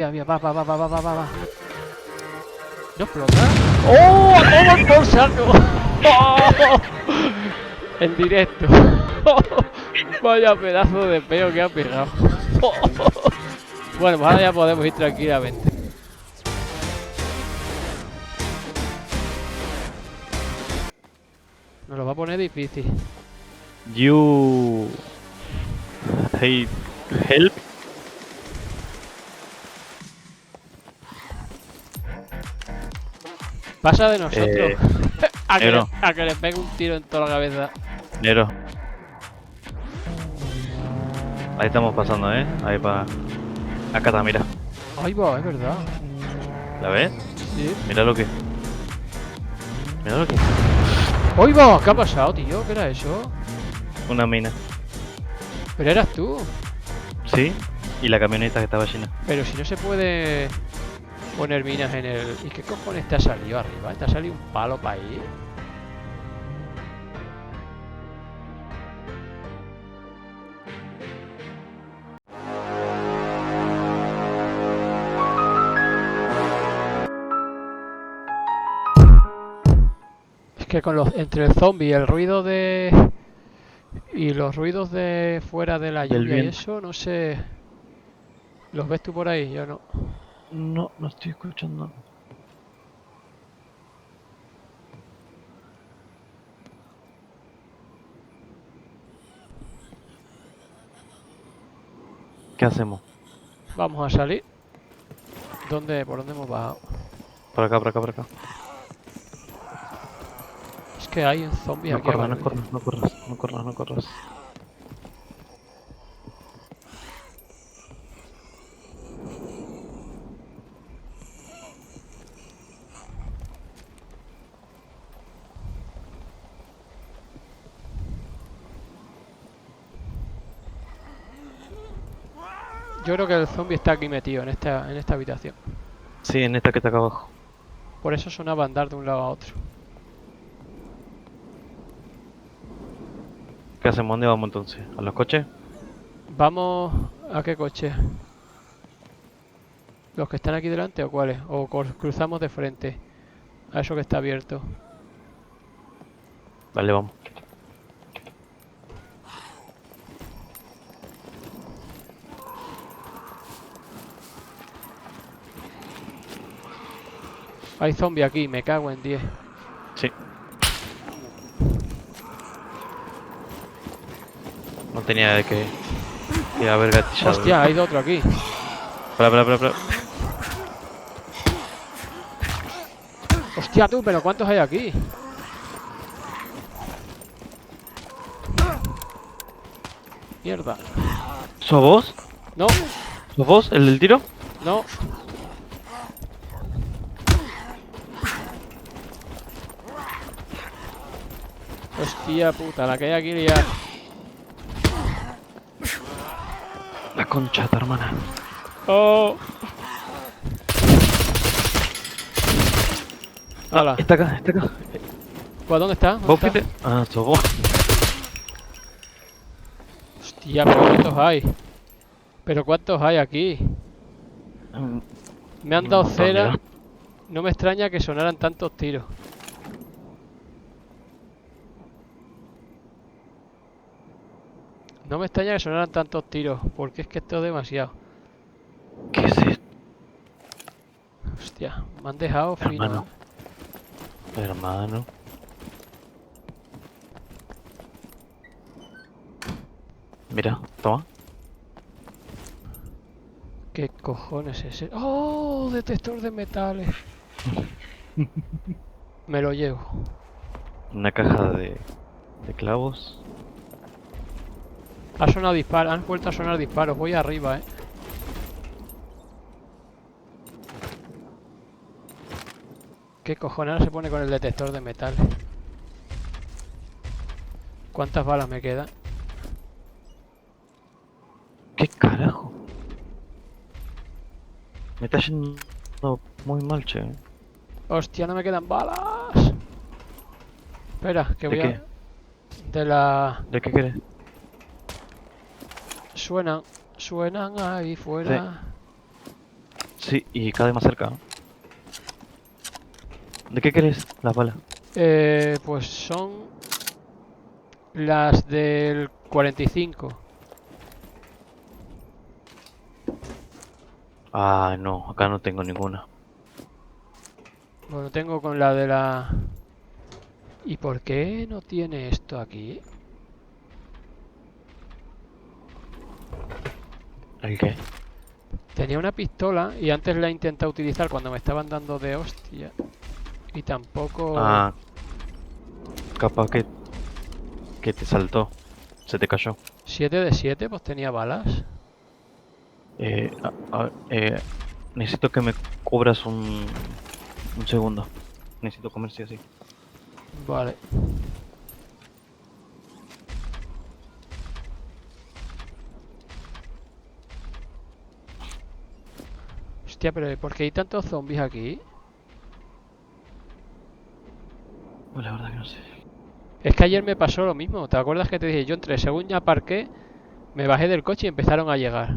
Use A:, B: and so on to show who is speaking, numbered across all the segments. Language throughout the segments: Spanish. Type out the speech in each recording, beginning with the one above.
A: Va. ¿No explota? ¡Oh! ¡Toma por saco! ¡Oh! En directo. Vaya pedazo de peo que ha pegado. Bueno, pues ahora ya podemos ir tranquilamente. Nos lo va a poner difícil.
B: You hate help.
A: Pasa de nosotros.
B: Negro.
A: A que le pegue un tiro en toda la cabeza.
B: Nero. Ahí estamos pasando, Ahí para. Acá está, mira.
A: Ay, va, es verdad.
B: ¿La ves?
A: Sí.
B: Mira lo que. Mira lo que.
A: ¡Ay, va! ¿Qué ha pasado, tío? ¿Qué era eso?
B: Una mina.
A: Pero eras tú.
B: Sí. Y la camioneta que estaba llena.
A: Pero si no se puede poner minas en el... ¿Y qué cojones te ha salido arriba? ¿Te ha salido un palo para ahí? Es que con los... entre el zombie y el ruido de... y los ruidos de fuera de la
B: Del
A: lluvia y
B: viento.
A: eso, no sé... ¿Los ves tú por ahí? Yo no.
B: No, no estoy escuchando. ¿Qué hacemos?
A: Vamos a salir. ¿Dónde? ¿Por dónde hemos bajado?
B: Por acá, por acá, por acá.
A: Es que hay un zombie
B: No
A: aquí
B: corras,
A: abajo.
B: no corras, no corras, no corras, no corras.
A: Yo creo que el zombie está aquí metido en esta habitación.
B: Sí, en esta que está acá abajo.
A: Por eso sonaba andar de un lado a otro.
B: ¿Qué hacemos? ¿Dónde vamos entonces? ¿A los coches?
A: Vamos... ¿A qué coche? ¿Los que están aquí delante o cuáles? O cruzamos de frente a eso que está abierto.
B: Vale, vamos.
A: Hay zombie aquí, me cago en 10.
B: Sí. No tenía de que haber gatillado.
A: Hostia, hay otro aquí.
B: Espera.
A: Hostia tú, pero ¿cuántos hay aquí? Mierda.
B: ¿Sos vos?
A: No,
B: ¿Sos vos, el del tiro?
A: no. Hostia puta, la que hay aquí ya.
B: La concha de tu hermana.
A: Oh. Hola.
B: Está acá, está acá.
A: Pues ¿dónde está? ¿Dónde
B: ¿Vos
A: está?
B: fuiste? Ah, sos vos.
A: Hostia, pero ¿cuántos hay? ¿Pero cuántos hay aquí? Me han
B: Un
A: dado
B: montón,
A: cera.
B: mira.
A: No me extraña que sonaran tantos tiros. No me extraña que sonaran tantos tiros, porque es que esto es demasiado.
B: ¿Qué es esto,
A: Hostia, me han dejado fino,
B: hermano? Hermano. Mira, toma.
A: ¿Qué cojones es ese? ¡Oh! Detector de metales. Me lo llevo.
B: Una caja de clavos.
A: Ha sonado disparos, han vuelto a sonar disparos. Voy arriba, ¿Qué cojones ahora se pone con el detector de metales? ¿Cuántas balas me quedan?
B: ¿Qué carajo? Me está yendo muy mal, che.
A: Hostia, no me quedan balas. Espera, que
B: ¿De
A: voy
B: qué?
A: a... De la...
B: ¿De qué querés?
A: Suenan ahí
B: Sí.
A: fuera.
B: Sí, y cada vez más cerca. ¿De qué querés las balas?
A: Pues son las del 45.
B: Ah, no, acá no tengo ninguna.
A: Bueno, tengo con la de la... ¿Y por qué no tiene esto aquí?
B: ¿El qué?
A: Tenía una pistola y antes la he intentado utilizar cuando me estaban dando de hostia. Y tampoco...
B: Ah, capaz que te saltó. Se te cayó.
A: 7 de 7, pues tenía balas.
B: Eh, a- necesito que me cubras un segundo. Necesito comer sí o sí.
A: Vale. Hostia, pero ¿por qué hay tantos zombies aquí?
B: Pues la verdad que no sé.
A: Es que ayer me pasó lo mismo. ¿Te acuerdas que te dije? Yo entré, según ya aparqué, me bajé del coche y empezaron a llegar.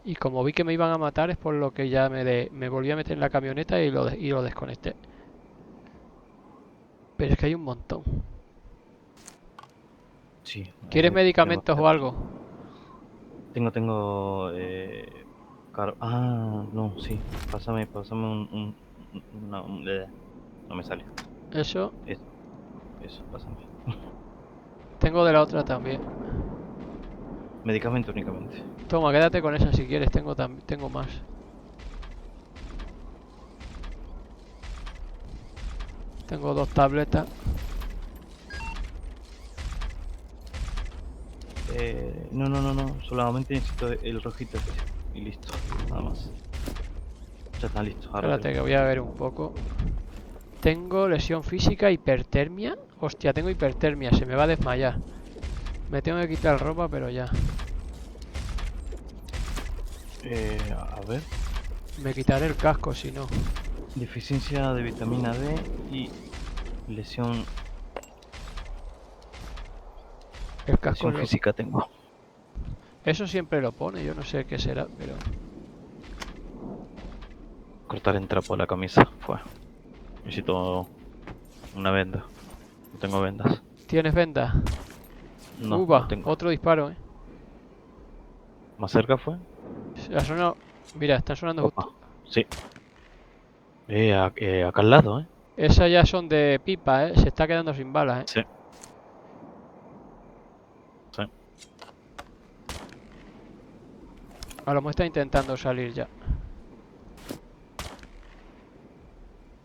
A: Y como vi que me iban a matar es por lo que ya me volví a meter en la camioneta y lo desconecté. Pero es que hay un montón.
B: Sí,
A: ¿Quieres medicamentos o algo?
B: tengo, ah, no, sí. Pásame no me sale.
A: Eso.
B: Eso, eso, pásame.
A: Tengo de la otra también.
B: Medicamento únicamente.
A: Toma, quédate con esa si quieres. Tengo más. Tengo 2 tabletas.
B: No. Solamente necesito el rojito ese. Y listo. Nada más. Ya está listo. Ahora
A: Espérate que voy a ver un poco. Tengo lesión física, hipertermia. Hostia, tengo hipertermia. Se me va a desmayar. Me tengo que quitar ropa, pero ya.
B: A ver.
A: Me quitaré el casco si no.
B: Deficiencia de vitamina D y lesión,
A: El casco
B: lesión física tengo.
A: Eso siempre lo pone. Yo no sé qué será, pero...
B: Cortar en trapo la camisa. Fue. Necesito una venda. No tengo vendas.
A: ¿Tienes venda?
B: No, no
A: Va,
B: tengo.
A: otro disparo,
B: ¿Más cerca fue?
A: Ha sonado... Mira, están sonando
B: Opa.
A: justo...
B: Sí. Acá al lado, ¿eh?
A: Esas ya son de pipa, Se está quedando sin balas,
B: Sí. Sí.
A: A lo mejor está intentando salir ya.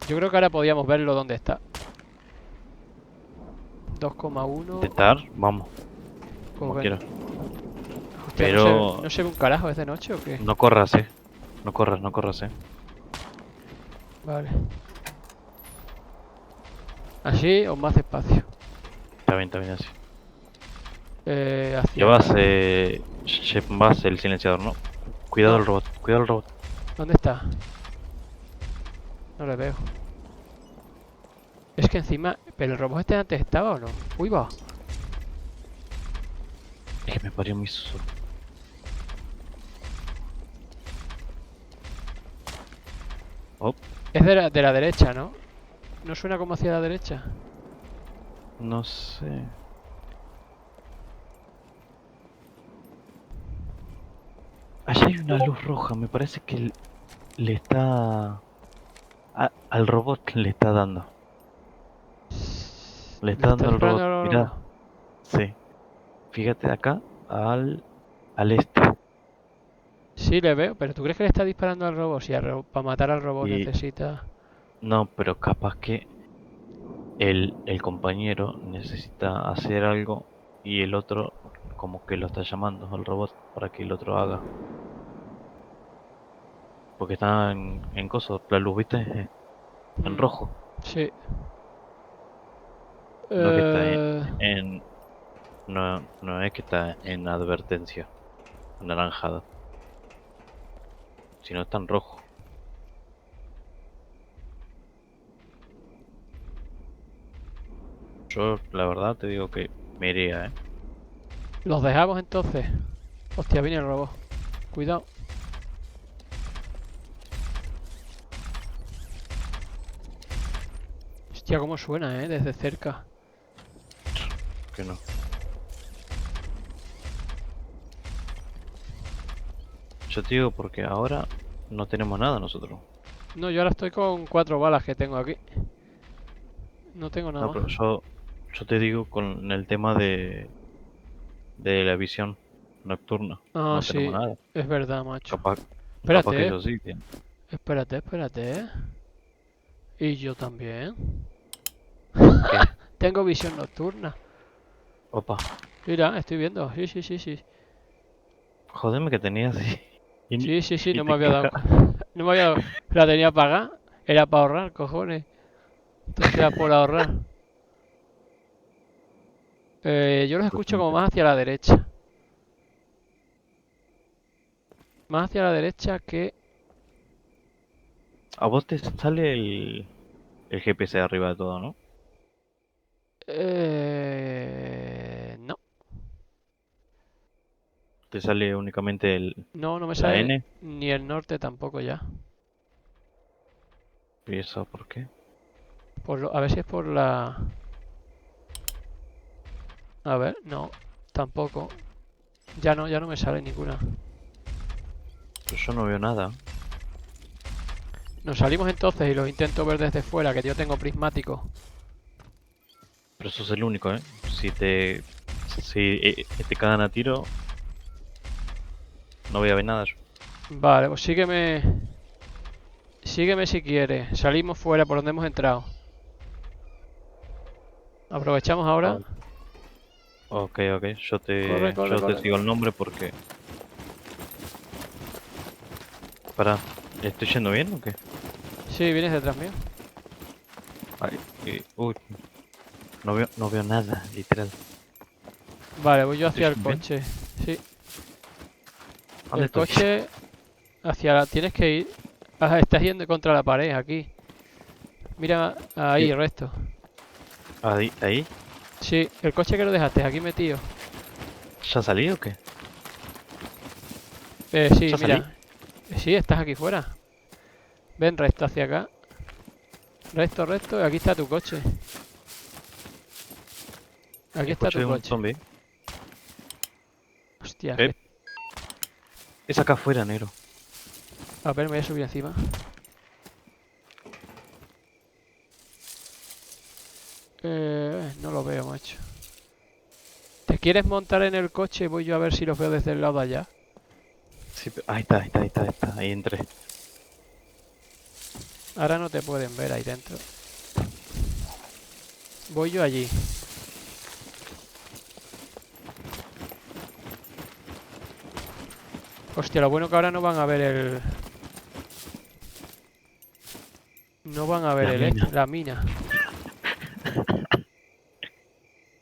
A: Yo creo que ahora podíamos verlo dónde está. 2,1.
B: Intentar, vamos,
A: Pues
B: como
A: bueno.
B: quiera.
A: Hostia,
B: Pero
A: no se ve un carajo, ¿es de noche o qué?
B: no corras, No corras, no corras,
A: Vale. ¿Así o más despacio?
B: Está bien así.
A: Hacia...
B: Llevas, vas el silenciador, ¿no? Cuidado
A: No.
B: el robot, cuidado el robot.
A: ¿Dónde está? No le veo. Es que encima... ¿Pero el robot este antes estaba o no? Uy, va.
B: Es que me parió mi Oh,
A: Es de la derecha, ¿no? ¿No suena como hacia la derecha?
B: no sé. Allá hay una luz roja, me parece que le está... al robot le está dando. Le
A: ¿Me
B: está
A: está
B: dando al
A: disparando
B: robot,
A: el
B: mirá.
A: robot?
B: Sí. Fíjate de acá al este.
A: Sí, le veo, pero ¿tú crees que le está disparando al robot? Si para matar al robot
B: Y
A: necesita...
B: no, pero capaz que el compañero necesita hacer algo y el otro como que lo está llamando al robot para que el otro haga. Porque está en coso, la luz, ¿viste? En rojo.
A: Sí.
B: No que está
A: Eh,
B: no es que está en advertencia anaranjada, sino está en rojo. Yo la verdad te digo que me iría,
A: ¿Los dejamos entonces? Hostia, viene el robot. Cuidado. Hostia, cómo suena, desde cerca.
B: Que no. Yo te digo porque ahora no tenemos nada nosotros.
A: No, yo ahora estoy con 4 balas que tengo aquí. No tengo nada
B: No,
A: más.
B: pero yo te digo con el tema de la visión nocturna.
A: Ah,
B: No tenemos
A: sí,
B: nada.
A: es verdad, macho.
B: Capaz, capaz que
A: Espérate,
B: ellos sí tienen.
A: espérate. Y yo también.
B: ¿Qué?
A: Tengo visión nocturna.
B: Opa,
A: Mira, estoy viendo. Sí.
B: jodeme que tenías
A: Sí,
B: y
A: no me
B: te
A: había dado.
B: quejas.
A: No me había dado. La tenía apagada. Era para ahorrar, cojones. Entonces era por ahorrar. Yo los escucho como más hacia la derecha. Más hacia la derecha que...
B: A vos te sale el GPS de arriba de todo, ¿no?
A: No.
B: Te sale únicamente
A: No me
B: la
A: sale
B: N.
A: ni el norte tampoco ya.
B: ¿Y eso por qué?
A: A ver si es por la... A ver, no. Tampoco. Ya no me sale ninguna.
B: Pues yo no veo nada.
A: Nos salimos entonces y los intento ver desde fuera, que yo tengo prismático.
B: Pero eso es el único, ¿eh? Si te cagan a tiro, no voy a ver nada yo.
A: Vale, pues sígueme. Sígueme si quieres. Salimos fuera por donde hemos entrado. Aprovechamos ahora.
B: Oh, ok, ok.
A: Corre, corre,
B: Yo te
A: corre.
B: sigo el nombre porque... Para, ¿estoy yendo bien o qué?
A: Sí, vienes detrás mío.
B: Ay, uy, no veo nada, literal.
A: Vale, voy yo
B: ¿Estoy
A: hacia el
B: yendo bien?
A: coche. Sí,
B: ¿Dónde
A: el
B: estoy?
A: coche hacia la... Tienes que ir... Ah, estás yendo contra la pared, aquí. Mira, ahí,
B: ¿Qué?
A: recto.
B: Ahí, ahí.
A: Sí, el coche que lo dejaste aquí metido.
B: ¿Ya salí o qué?
A: Sí,
B: ¿Ya salí?
A: mira. Sí, estás aquí fuera. Ven recto hacia acá. Recto, y aquí está tu coche. Aquí está tu
B: Escuché un
A: coche.
B: zombie.
A: Hostia,
B: Eh, es acá afuera, negro.
A: a ver, me voy a subir encima. No lo veo, macho. ¿Te quieres montar en el coche? Voy yo a ver si los veo desde el lado de allá.
B: Sí, ahí está. Ahí entré.
A: Ahora no te pueden ver ahí dentro. Voy yo allí. Hostia, lo bueno que ahora no van a ver el... No van a ver
B: La
A: el
B: mina.
A: la mina.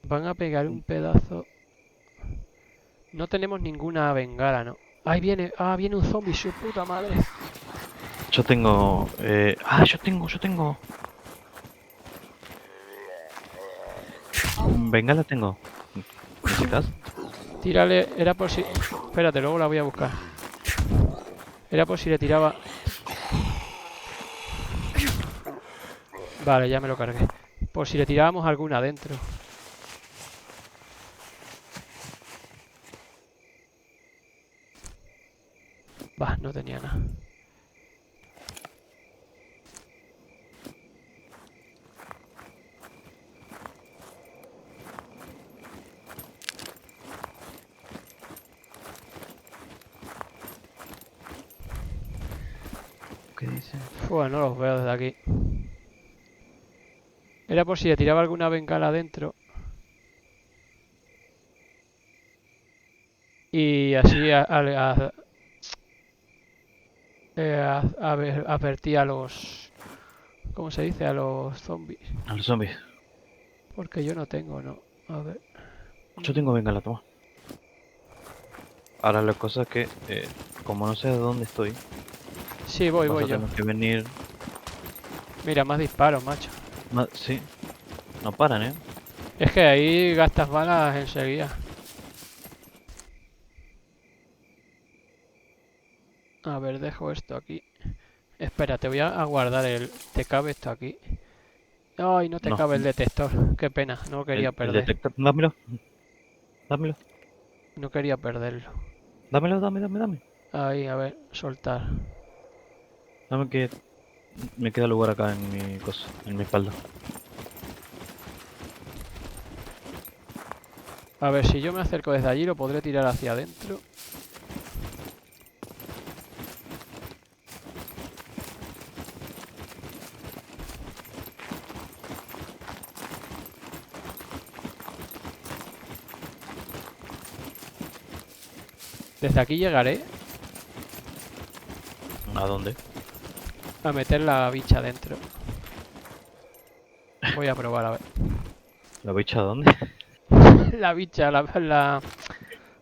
A: Van a pegar un pedazo. No tenemos ninguna bengala, ¿no? Ahí viene. Ah, viene un zombie, su puta madre.
B: Yo tengo... yo tengo... Bengala tengo. ¿Necesitas?
A: Tírale. Era por si... Espérate, luego la voy a buscar. Era por si le tiraba... Vale, ya me lo cargué. Por si le tirábamos alguna adentro. Bah, no tenía nada.
B: ¿Qué dice?
A: Bueno, no los veo desde aquí. Era por si le tiraba alguna bengala adentro. Y así advertía a los... ¿Cómo se dice? A los zombies.
B: A los zombies.
A: Porque yo no tengo, ¿no? A ver.
B: Yo tengo bengala, toma. Ahora la cosa es que, como no sé de dónde estoy,
A: Sí,
B: vas
A: voy
B: a
A: yo.
B: tener que venir...
A: Mira, más disparos, macho.
B: Sí, no paran, ¿eh?
A: Es que ahí gastas balas enseguida. A ver, dejo esto aquí. Espera, te voy a guardar el... ¿Te cabe esto aquí? Ay, no te
B: No,
A: cabe el detector. Qué pena, no quería
B: el
A: perder.
B: detector. Dámelo. Dámelo.
A: No quería perderlo.
B: Dámelo, dame.
A: Ahí, a ver, soltar.
B: Dame que me queda lugar acá en mi cosa, en mi espalda.
A: A ver, si yo me acerco desde allí, lo podré tirar hacia adentro. Desde aquí llegaré
B: ¿A dónde?
A: a meter la bicha dentro. Voy a probar a ver.
B: ¿La bicha a dónde?
A: La bicha,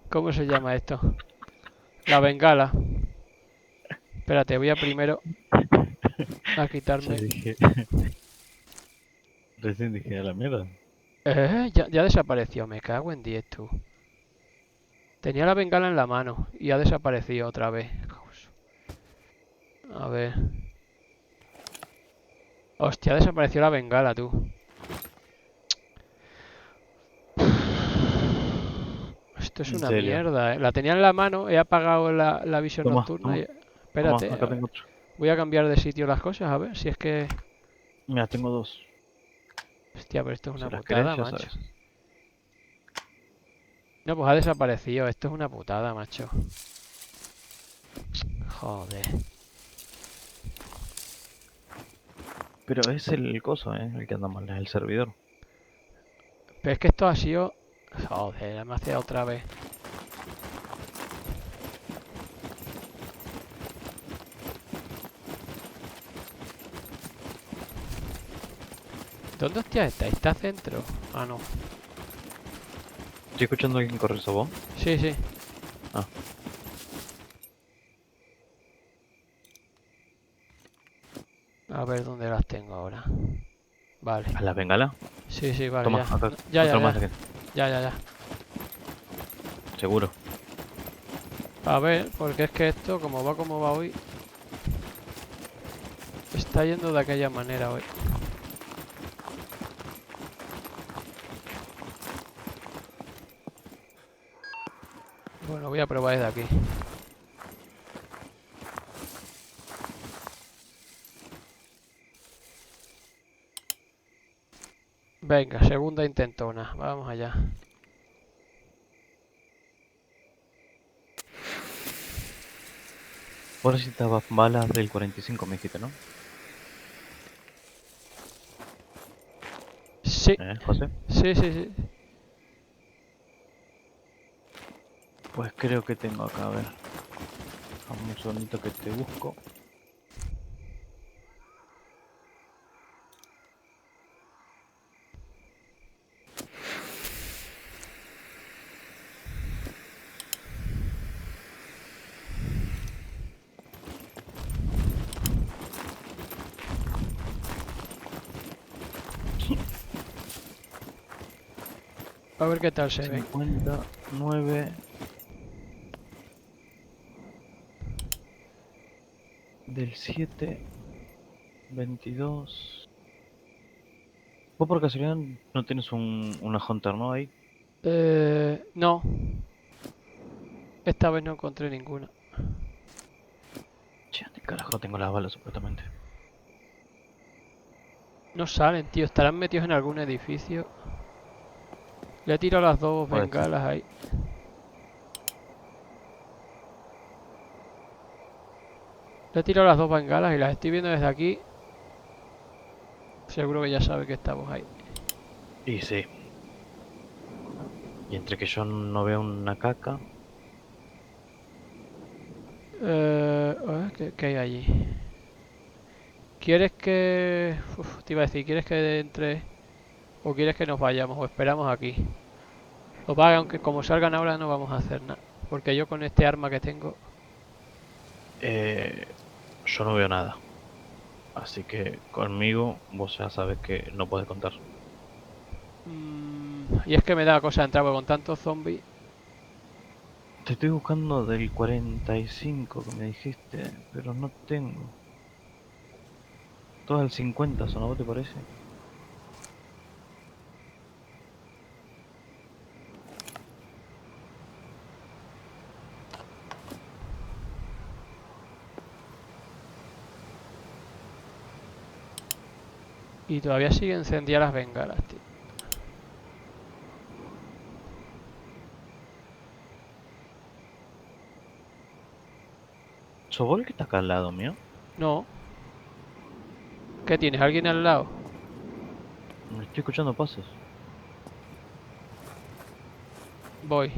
A: ¿cómo se llama esto? La bengala. Espérate, voy a primero a
B: Se
A: quitarme.
B: dije. Recién dije a la mierda.
A: Ya desapareció, me cago en 10 tú. Tenía la bengala en la mano y ha desaparecido otra vez. A ver. Hostia, desapareció la bengala, tú. Esto es
B: En
A: una
B: serio.
A: mierda, ¿eh? La tenía en la mano, he apagado la visión
B: Toma,
A: nocturna
B: toma,
A: y...
B: toma,
A: Espérate,
B: acá tengo otro.
A: voy a cambiar de sitio las cosas, a ver si es que...
B: Mira, tengo dos.
A: Hostia, pero esto es
B: Si
A: una
B: las querés,
A: putada,
B: ya
A: macho.
B: sabes.
A: No, pues ha desaparecido, esto es una putada, macho. Joder.
B: Pero es el coso, el que anda mal, es el servidor.
A: Pero es que esto ha sido... Joder, me hace otra vez. ¿Dónde hostia está? ¿Está centro? Ah, no.
B: Estoy escuchando a alguien correr esa voz.
A: Sí, sí.
B: Ah,
A: A ver dónde las tengo ahora. Vale.
B: ¿a la bengala?
A: Sí, sí, vale,
B: Toma,
A: ya.
B: acá.
A: Ya, ya,
B: Otro más
A: ya.
B: aquí.
A: Ya.
B: Seguro.
A: A ver, porque es que esto, como va hoy, está yendo de aquella manera hoy. Bueno, voy a probar desde aquí. Venga, segunda intentona. Vamos allá.
B: Vos necesitabas balas del 45, me dijiste, ¿no?
A: Sí,
B: José?
A: sí.
B: Pues creo que tengo acá, a ver. Dame un segundito que te busco.
A: A ver qué tal se ve.
B: 59 del 7, 22. Vos por casualidad no tienes una Hunter, ¿no? Ahí.
A: No. Esta vez no encontré ninguna.
B: Che, ¿dónde carajo tengo las balas supuestamente?
A: No salen, tío. Estarán metidos en algún edificio. Le tiro las dos
B: Puede ser.
A: bengalas ahí. Le tiro las dos bengalas y las estoy viendo desde aquí. Seguro que ya sabe que estamos ahí.
B: Y sí. Y entre que yo no veo una caca.
A: A ver, ¿qué hay allí? ¿Quieres que... Uf, te iba a decir, ¿quieres que entre... o quieres que nos vayamos o esperamos aquí? O va, aunque como salgan ahora no vamos a hacer nada. Porque yo con este arma que tengo...
B: eh, yo no veo nada. Así que conmigo vos ya sabes que no puedes contar.
A: y es que me da cosa entrar porque con tantos zombies...
B: Te estoy buscando del 45 que me dijiste, pero no tengo. Todas el 50 son, ¿a vos te parece?
A: Y todavía sigue encendidas las bengalas, tío.
B: ¿Sos vos el que está acá al lado mío?
A: No. ¿Qué tienes? ¿Alguien al lado?
B: Me estoy escuchando pasos.
A: Voy.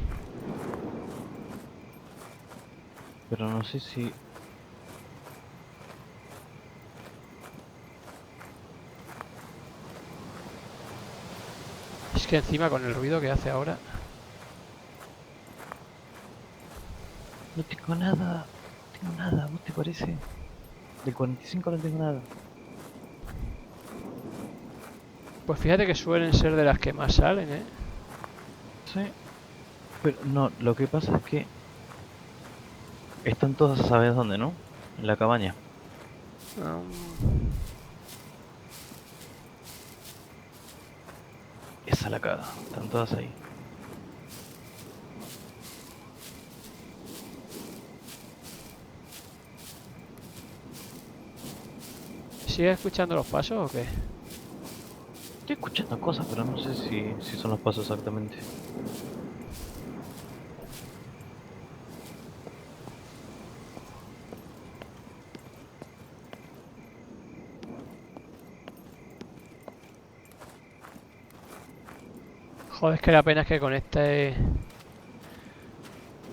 B: Pero no sé si...
A: Es que encima con el ruido que hace ahora...
B: No tengo nada. No tengo nada, ¿vos te parece? Del 45 no tengo nada.
A: Pues fíjate que suelen ser de las que más salen, ¿eh?
B: Sí. Pero no, lo que pasa es que están todas, ¿sabes dónde, no? En la cabaña.
A: Um,
B: Esa la caga. Están todas ahí.
A: ¿Sigues escuchando los pasos o qué?
B: Estoy escuchando cosas, pero no sé si son los pasos exactamente.
A: Joder, es que la pena es que con este...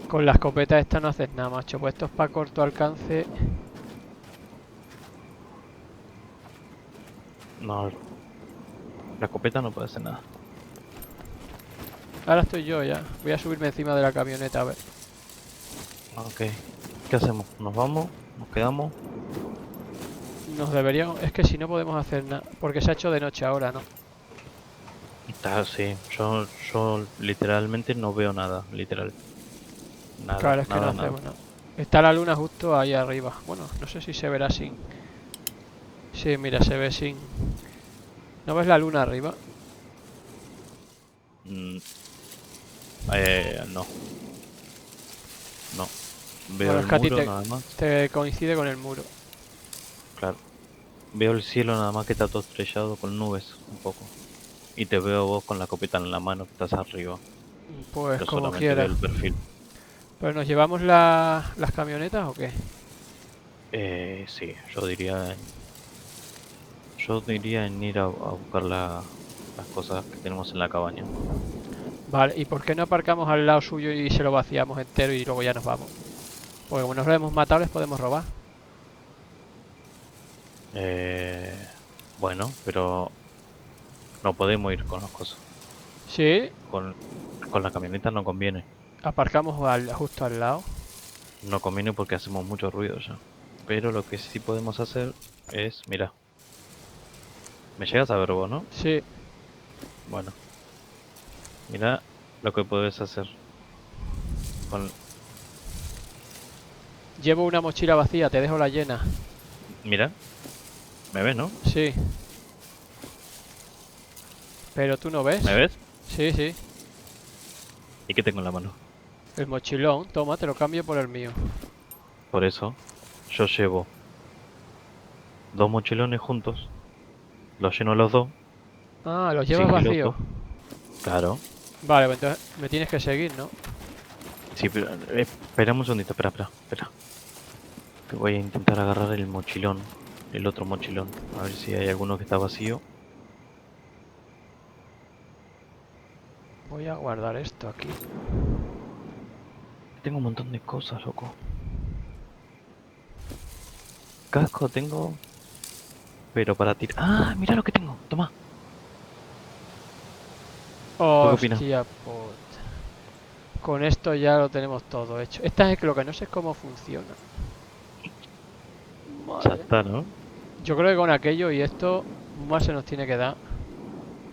A: Con la escopeta esta no haces nada, macho. Pues esto es para corto alcance.
B: No, la escopeta no puede hacer nada.
A: Ahora estoy yo ya. Voy a subirme encima de la camioneta a ver.
B: Ok. ¿Qué hacemos? ¿Nos vamos? ¿Nos quedamos?
A: Nos deberíamos... Es que si no podemos hacer nada. Porque se ha hecho de noche ahora, ¿no?
B: Está, sí. Yo literalmente no veo nada. Literal. Nada,
A: Claro, es que no
B: nada, nada.
A: hacemos nada. Está la luna justo ahí arriba. Bueno, no sé si se verá sin... Sí, mira, se ve sin... ¿No ves la luna arriba?
B: Mm, no. No. Veo
A: Bueno,
B: el
A: es que a ti
B: muro nada más.
A: te coincide con el muro.
B: Claro. Veo el cielo nada más que está todo estrellado con nubes un poco. Y te veo vos con la escopeta en la mano que estás arriba.
A: Pues
B: Pero
A: como
B: solamente veo
A: quiera.
B: el perfil.
A: ¿Pero nos llevamos las camionetas o qué?
B: Sí, yo diría en ir a buscar las cosas que tenemos en la cabaña.
A: Vale, ¿y por qué no aparcamos al lado suyo y se lo vaciamos entero y luego ya nos vamos? Porque como nos lo hemos matado, les podemos robar.
B: Eh, bueno, pero no podemos ir con las cosas.
A: Sí,
B: Con, con la camioneta no conviene.
A: aparcamos justo al lado.
B: No conviene porque hacemos mucho ruido ya. Pero lo que sí podemos hacer es, mira, me llegas a ver vos, ¿no?
A: Sí,
B: Bueno, mira lo que puedes hacer. Con,
A: llevo una mochila vacía, te dejo la llena.
B: mira, ¿me ves, no?
A: Sí. ¿Pero tú no ves?
B: ¿Me ves?
A: Sí, sí.
B: ¿Y qué tengo en la mano?
A: El mochilón, toma, te lo cambio por el mío.
B: Por eso, yo llevo dos mochilones juntos, los lleno los dos,
A: Ah, los llevas vacíos.
B: sigiloso. Claro.
A: Vale, pues entonces me tienes que seguir, ¿no?
B: Sí, pero esperamos un segundito, espera. Que voy a intentar agarrar el mochilón, el otro mochilón, a ver si hay alguno que está vacío.
A: Voy a guardar esto aquí.
B: Tengo un montón de cosas, loco. Casco tengo, pero para tirar. ¡Ah! Mira lo que tengo, toma. ¿Tú qué opinas?
A: Hostia puta. Con esto ya lo tenemos todo hecho. Esta es que lo que no sé es cómo funciona.
B: Ya
A: Madre.
B: está, ¿no?
A: Yo creo que con aquello y esto más se nos tiene que dar.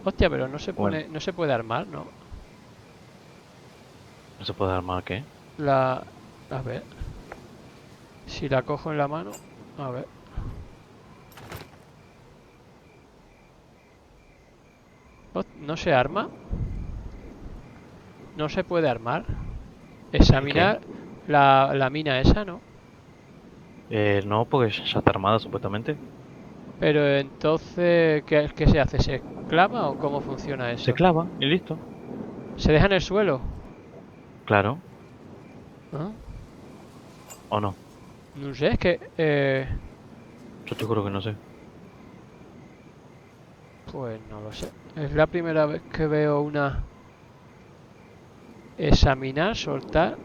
A: Hostia, pero no se
B: Bueno,
A: pone, no se puede armar, ¿no?
B: no se puede armar, ¿qué?
A: La... A ver. Si la cojo en la mano. A ver. ¿No se arma? No se puede armar. Examinar la mina esa, ¿no?
B: No, porque ya está armada supuestamente.
A: Pero entonces, ¿qué se hace? ¿Se clava o cómo funciona
B: Se
A: eso?
B: clava y listo.
A: ¿Se deja en el suelo?
B: Claro,
A: ¿Ah?
B: o no.
A: No sé, es que...
B: Yo te juro que no sé.
A: pues no lo sé. Es la primera vez que veo una... Examinar, soltar.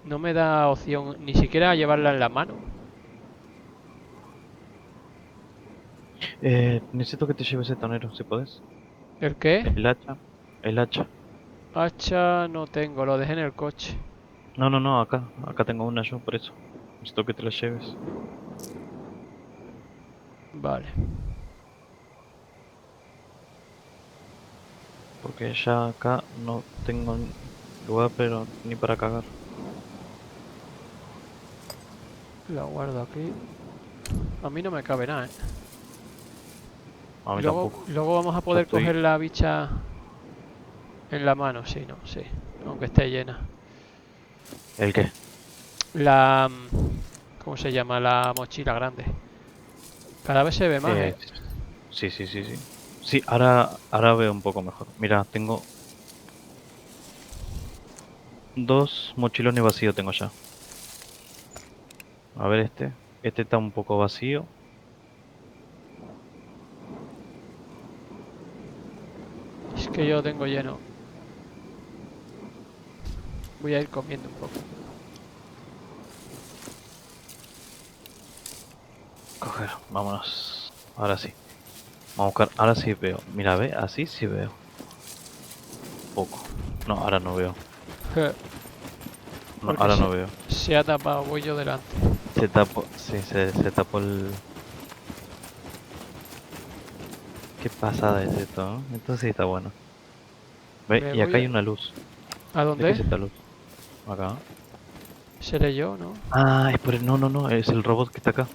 A: No me da opción ni siquiera llevarla en la mano.
B: Necesito que te lleves el tonero, si puedes.
A: ¿El qué?
B: El hacha. El hacha.
A: Hacha no tengo, lo dejé en el coche.
B: No, no, no, acá. Acá tengo una yo, por eso. Necesito que te la lleves.
A: Vale.
B: Porque ya acá no tengo lugar, pero ni para cagar.
A: La guardo aquí. A mí no me cabe nada, ¿eh?
B: A mí
A: Luego,
B: tampoco.
A: luego vamos a
B: Ya
A: poder
B: estoy.
A: coger la bicha en la mano, sí, no, sí. Aunque esté llena.
B: ¿El qué?
A: La... ¿Cómo se llama? La mochila grande. Cada vez se ve más,
B: Eh,
A: ¿eh?
B: sí, sí, sí, sí. Sí, ahora veo un poco mejor. Mira, tengo dos mochilones vacíos tengo ya. A ver este. Este está un poco vacío.
A: Es que yo lo tengo lleno. Voy a ir comiendo un poco.
B: Coger, vámonos. Ahora sí. Vamos a buscar. Ahora sí veo. Mira, ve, así sí veo. Poco. No, ahora no veo. No,
A: Porque
B: ahora no veo.
A: se ha tapado, voy yo delante.
B: Se tapó. Sí, se tapó el. Qué pasada es esto, ¿no? Entonces sí está bueno. Ve,
A: Me
B: y
A: voy
B: acá
A: a...
B: hay una luz.
A: ¿A
B: ¿De qué
A: dónde?
B: es esta luz? Acá.
A: ¿Seré yo, no?
B: Ah, es por el... No, no, no. Es el robot que está acá.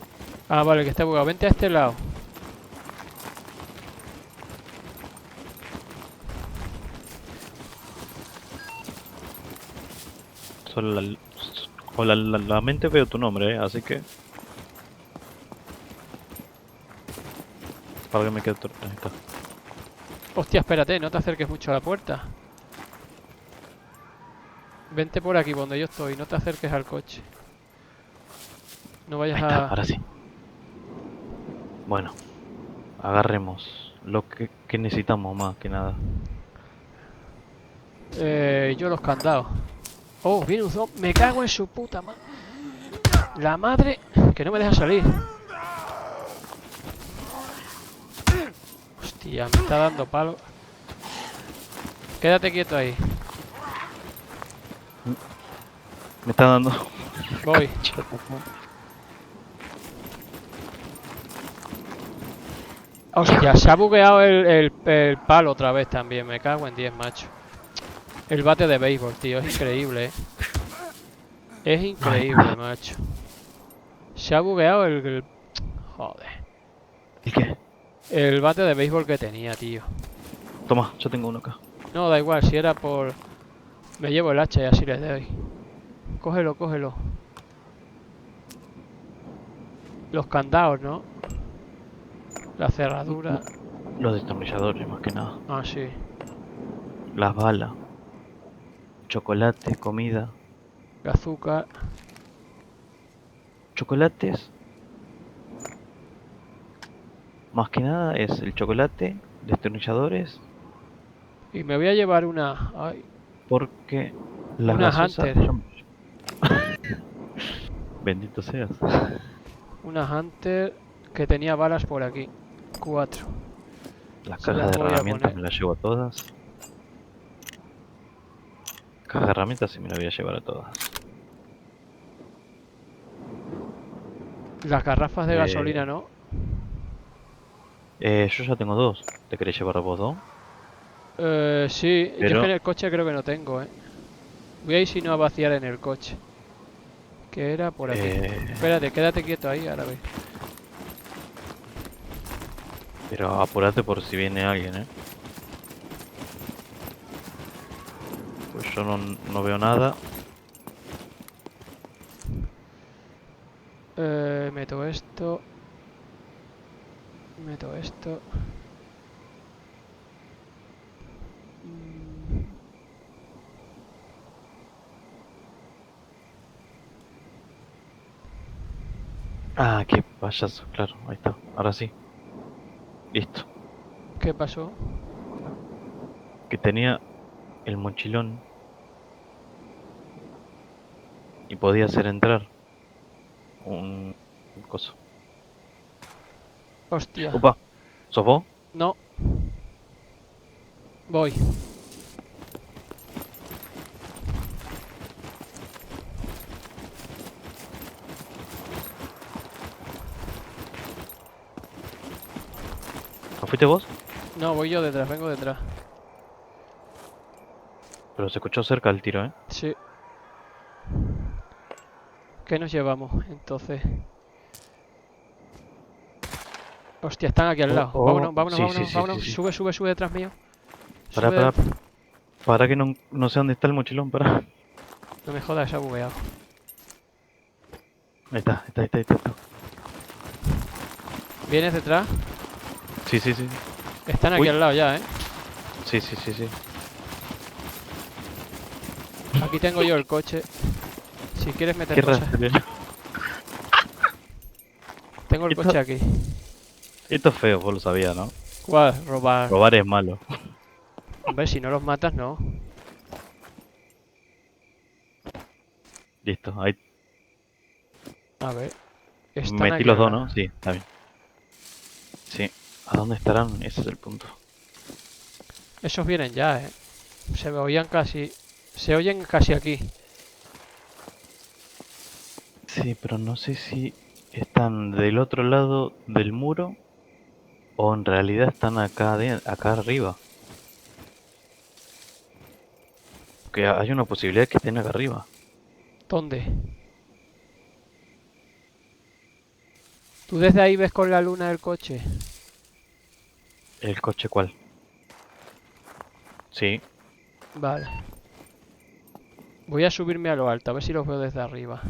A: Ah, vale, que está bugado. Vente a este lado.
B: Solo con la mente veo tu nombre, así que. Para que me quede. Ahí está.
A: Hostia, espérate, no te acerques mucho a la puerta. Vente por aquí, donde yo estoy, no te acerques al coche. No
B: Ahí
A: vayas
B: está,
A: a...
B: ahora sí. Bueno, agarremos lo que necesitamos más que nada.
A: yo los candados. Oh, viene un zombie. Me cago en su puta madre. La madre que no me deja salir. Hostia, me está dando palo. Quédate quieto ahí.
B: Me está dando.
A: Voy. Hostia, se ha bugueado el palo otra vez también. Me cago en 10, macho. El bate de béisbol, tío. Es increíble, Es
B: Ay,
A: increíble, macho. Se ha bugueado Joder.
B: ¿y qué?
A: El bate de béisbol que tenía, tío.
B: Toma, yo tengo uno acá.
A: No, da igual, si era por... Me llevo el hacha y así le doy. Cógelo, cógelo. Los candados, ¿no? La cerradura.
B: Los destornilladores, más que nada.
A: Ah, sí.
B: Las balas. Chocolate, comida.
A: El azúcar.
B: Chocolates. Más que nada es el chocolate, destornilladores,
A: Y me voy a llevar una... Ay,
B: porque las
A: una
B: gaseosas.
A: Hunter.
B: Bendito seas.
A: Una Hunter que tenía balas por aquí. 4.
B: Las
A: Se
B: cajas
A: las
B: de
A: voy a
B: herramientas
A: poner.
B: me las llevo a todas. Cajas de herramientas sí me las voy a llevar a todas.
A: Las garrafas de gasolina,
B: Eh,
A: ¿no?
B: yo ya tengo dos. ¿Te querés llevar a vos dos?
A: Sí. Yo es que en
B: Pero
A: el coche creo que no tengo, Voy a ir si no a vaciar en el coche. Que era por aquí.
B: Eh,
A: Espérate, quédate quieto ahí, ahora ve.
B: pero apurate por si viene alguien, ¿eh? Pues yo no veo nada.
A: Meto esto. Meto esto.
B: Ah, qué payaso, claro, ahí está. Ahora sí, listo.
A: ¿Qué pasó?
B: Que tenía el mochilón y podía hacer entrar un coso.
A: Hostia.
B: Opa, ¿sos vos?
A: No, voy.
B: ¿No fuiste vos?
A: No, voy yo detrás, vengo detrás.
B: Pero se escuchó cerca el tiro, ¿eh?
A: Sí. ¿Qué nos llevamos entonces? Hostia, están aquí al
B: Oh,
A: lado.
B: oh,
A: Vámonos, vámonos,
B: sí, sí,
A: vámonos,
B: sí, sí,
A: vámonos.
B: sí.
A: Sube, sube, sube detrás mío.
B: Pará,
A: Sube.
B: pará, para que no sé dónde está el mochilón, pará.
A: No me jodas, se ha bugueado.
B: Ahí está, ahí está, ahí está, ahí está.
A: ¿Vienes detrás?
B: Sí, sí, sí.
A: Están aquí
B: Uy,
A: al lado ya, ¿eh?
B: sí, sí, sí, sí.
A: Aquí tengo yo el coche. Si quieres meter
B: Qué
A: cosas.
B: rastrero.
A: Tengo el coche
B: Esto,
A: aquí.
B: esto es feo, vos lo sabías, ¿no?
A: ¿Cuál? Robar.
B: Robar es malo.
A: Hombre, si no los matas, no.
B: Listo, ahí
A: A ver. Están
B: metí
A: aquí
B: los
A: al
B: dos, ¿no?
A: lado.
B: Sí, está bien. Sí. ¿A dónde estarán? Ese es el punto.
A: Esos vienen ya, ¿eh? Se me oían casi... Se oyen casi aquí.
B: Sí, pero no sé si están del otro lado del muro o en realidad están acá, acá arriba. Porque hay una posibilidad que estén acá arriba.
A: ¿Dónde? ¿Tú desde ahí ves con la luna el coche?
B: ¿El coche cuál? Sí.
A: Vale. Voy a subirme a lo alto, a ver si los veo desde arriba.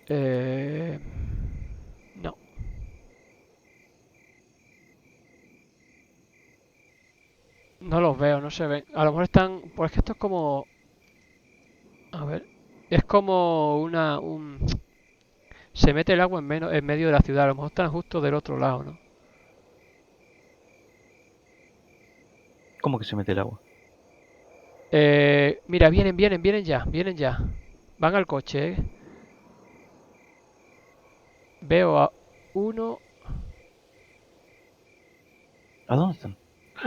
A: Eh... No. No los veo, no se ven. A lo mejor están... Pues es que esto es como... A ver. Es como Se mete el agua en medio de la ciudad. A lo mejor están justo del otro lado, ¿no?
B: ¿Cómo que se mete el agua?
A: Mira, vienen ya, vienen ya. Van al coche, ¿eh? Veo a uno.
B: ¿A dónde están?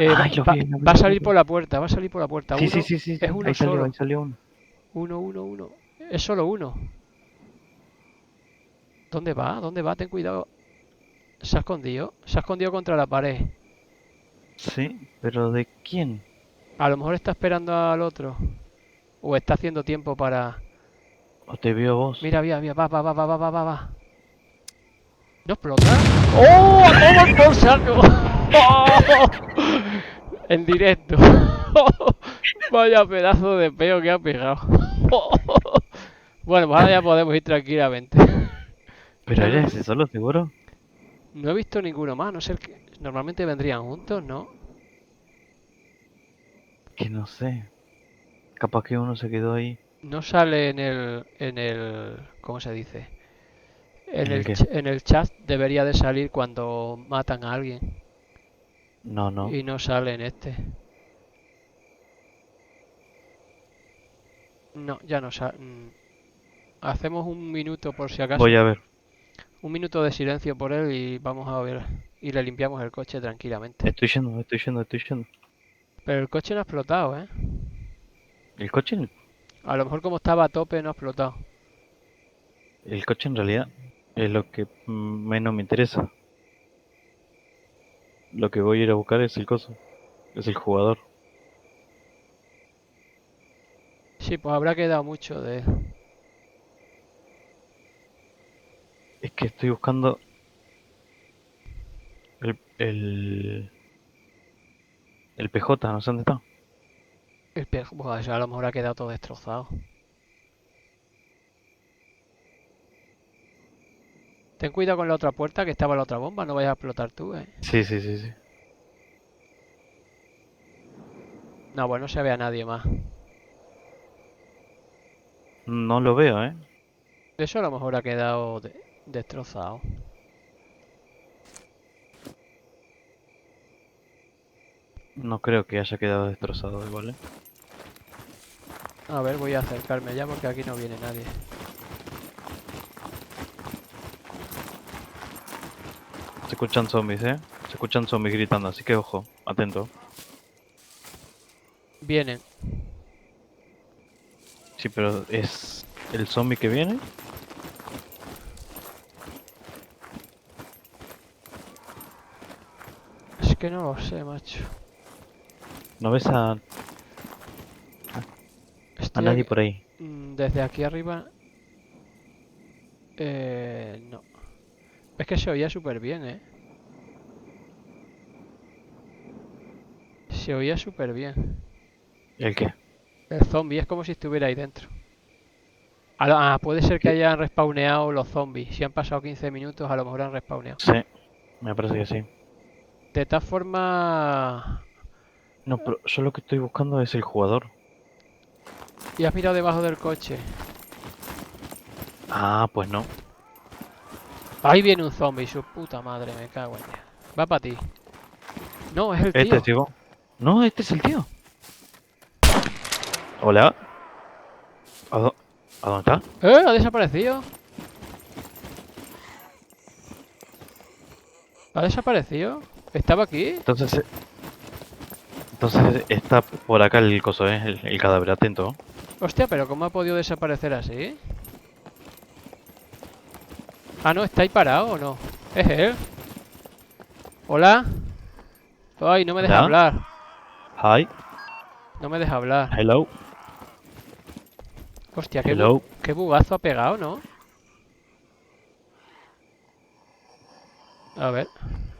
A: Va,
B: Ay, los
A: va a
B: vi, los
A: salir
B: vi.
A: por la puerta, va a salir por la puerta.
B: Sí, sí,
A: Uno
B: sí, sí,
A: es
B: sí.
A: uno solo.
B: Ahí salió uno.
A: Uno. Es solo uno. ¿Dónde va? ¿Dónde va? Ten cuidado. Se ha escondido. Se ha escondido contra la pared.
B: Sí, pero ¿de quién?
A: A lo mejor está esperando al otro. O está haciendo tiempo para...
B: ¿O te vio a vos?
A: Mira, mira, mira. Va. ¿No explota? ¡Oh! ¡A tomar por saco! ¡Oh! En directo. Vaya pedazo de peo que ha pegado. Bueno, pues ahora ya podemos ir tranquilamente.
B: ¿Pero
A: Que no,
B: era ese solo, seguro?
A: no he visto ninguno más, no sé que normalmente vendrían juntos, ¿no?
B: Que no sé. Capaz que uno se quedó ahí.
A: No sale ¿cómo se dice?
B: ¿En el qué?
A: En el chat debería de salir cuando matan a alguien
B: No, no.
A: y no sale en este. No, ya no sale. Hacemos un minuto por si
B: Voy
A: acaso.
B: a ver.
A: Un minuto de silencio por él y vamos a ver. Y le limpiamos el coche tranquilamente.
B: Estoy yendo.
A: Pero el coche no ha explotado, ¿eh?
B: El coche,
A: A lo mejor como estaba a tope no ha explotado.
B: el coche en realidad es lo que menos me interesa. Lo que voy a ir a buscar es el coso. Es el jugador.
A: Sí, pues habrá quedado mucho de...
B: Es que estoy buscando El, el PJ, no sé dónde está.
A: Buah, eso a lo mejor ha quedado todo destrozado. Ten cuidado con la otra puerta que estaba la otra bomba, no vayas a explotar tú, eh.
B: Sí, sí, sí, sí.
A: No, bueno, no se ve a nadie más.
B: No lo veo, ¿eh?
A: Eso a lo mejor ha quedado destrozado.
B: No creo que haya quedado destrozado igual, ¿eh?
A: A ver, voy a acercarme ya porque aquí no viene nadie.
B: Se escuchan zombies, ¿eh? Se escuchan zombies gritando, así que ojo, atento.
A: Vienen.
B: Sí, pero ¿es el zombie que viene?
A: Es que no lo sé, macho.
B: ¿No ves a
A: Estoy
B: nadie
A: aquí,
B: por ahí?
A: desde aquí arriba. No. Es que se oía súper bien, eh. Se oía súper bien.
B: ¿El qué?
A: El zombie es como si estuviera ahí dentro. Puede ser que
B: ¿Qué?
A: hayan respawneado los zombies. Si han pasado 15 minutos, a lo mejor han respawneado.
B: Sí, me parece que sí.
A: De tal forma...
B: No, pero yo lo que estoy buscando es el jugador.
A: ¿Y has mirado debajo del coche?
B: Ah, pues no.
A: Ahí viene un zombie, su puta madre, me cago en ella. Va para ti. No, es el
B: Este
A: tío.
B: tío. No, este es el tío. Hola. ¿A, dó- ¿A dónde está?
A: Ha desaparecido. ¿Ha desaparecido? ¿Estaba aquí?
B: Entonces, entonces está por acá el coso, ¿eh? El cadáver, atento.
A: Hostia, pero ¿cómo ha podido desaparecer así? Ah, no, ¿está ahí parado o no? ¿Es él? ¿Hola? Ay, no me deja
B: Hola.
A: hablar.
B: Hi.
A: No me deja hablar.
B: Hello.
A: Hostia,
B: Hello.
A: qué bugazo ha pegado, ¿no? A ver.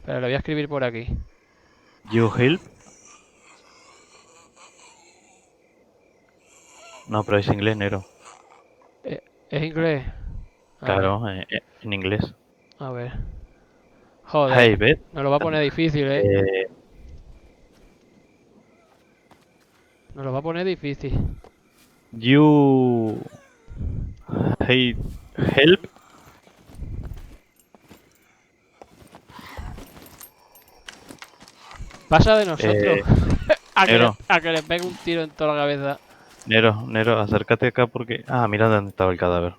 A: Pero lo voy a escribir por aquí.
B: You help. No, pero es inglés, negro.
A: ¿Es inglés? A ver,
B: Claro, en inglés.
A: a ver. Joder.
B: Hey, Beth.
A: Nos lo va a poner difícil, ¿eh?
B: Eh,
A: Nos lo va a poner difícil.
B: you hey help.
A: Pasa de nosotros.
B: Eh,
A: A
B: negro,
A: que le pegue un tiro en toda la cabeza.
B: negro, acércate acá porque. Ah, mira dónde estaba el cadáver.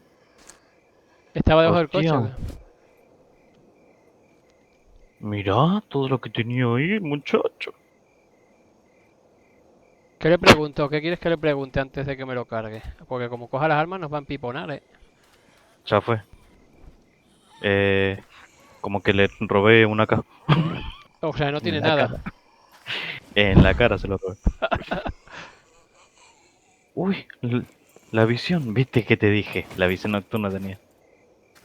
A: ¿Estaba debajo del coche o
B: Hostia,
A: qué?
B: mira todo lo que tenía ahí, muchacho.
A: ¿Qué le pregunto? ¿Qué quieres que le pregunte antes de que me lo cargue? Porque como coja las armas nos van a piponar, ¿eh?
B: Ya fue. Eh, Como que le robé una caja.
A: O sea, no tiene
B: En la
A: nada.
B: cara. En la cara se lo robé. Uy, la visión. ¿Viste que te dije? La visión nocturna tenía.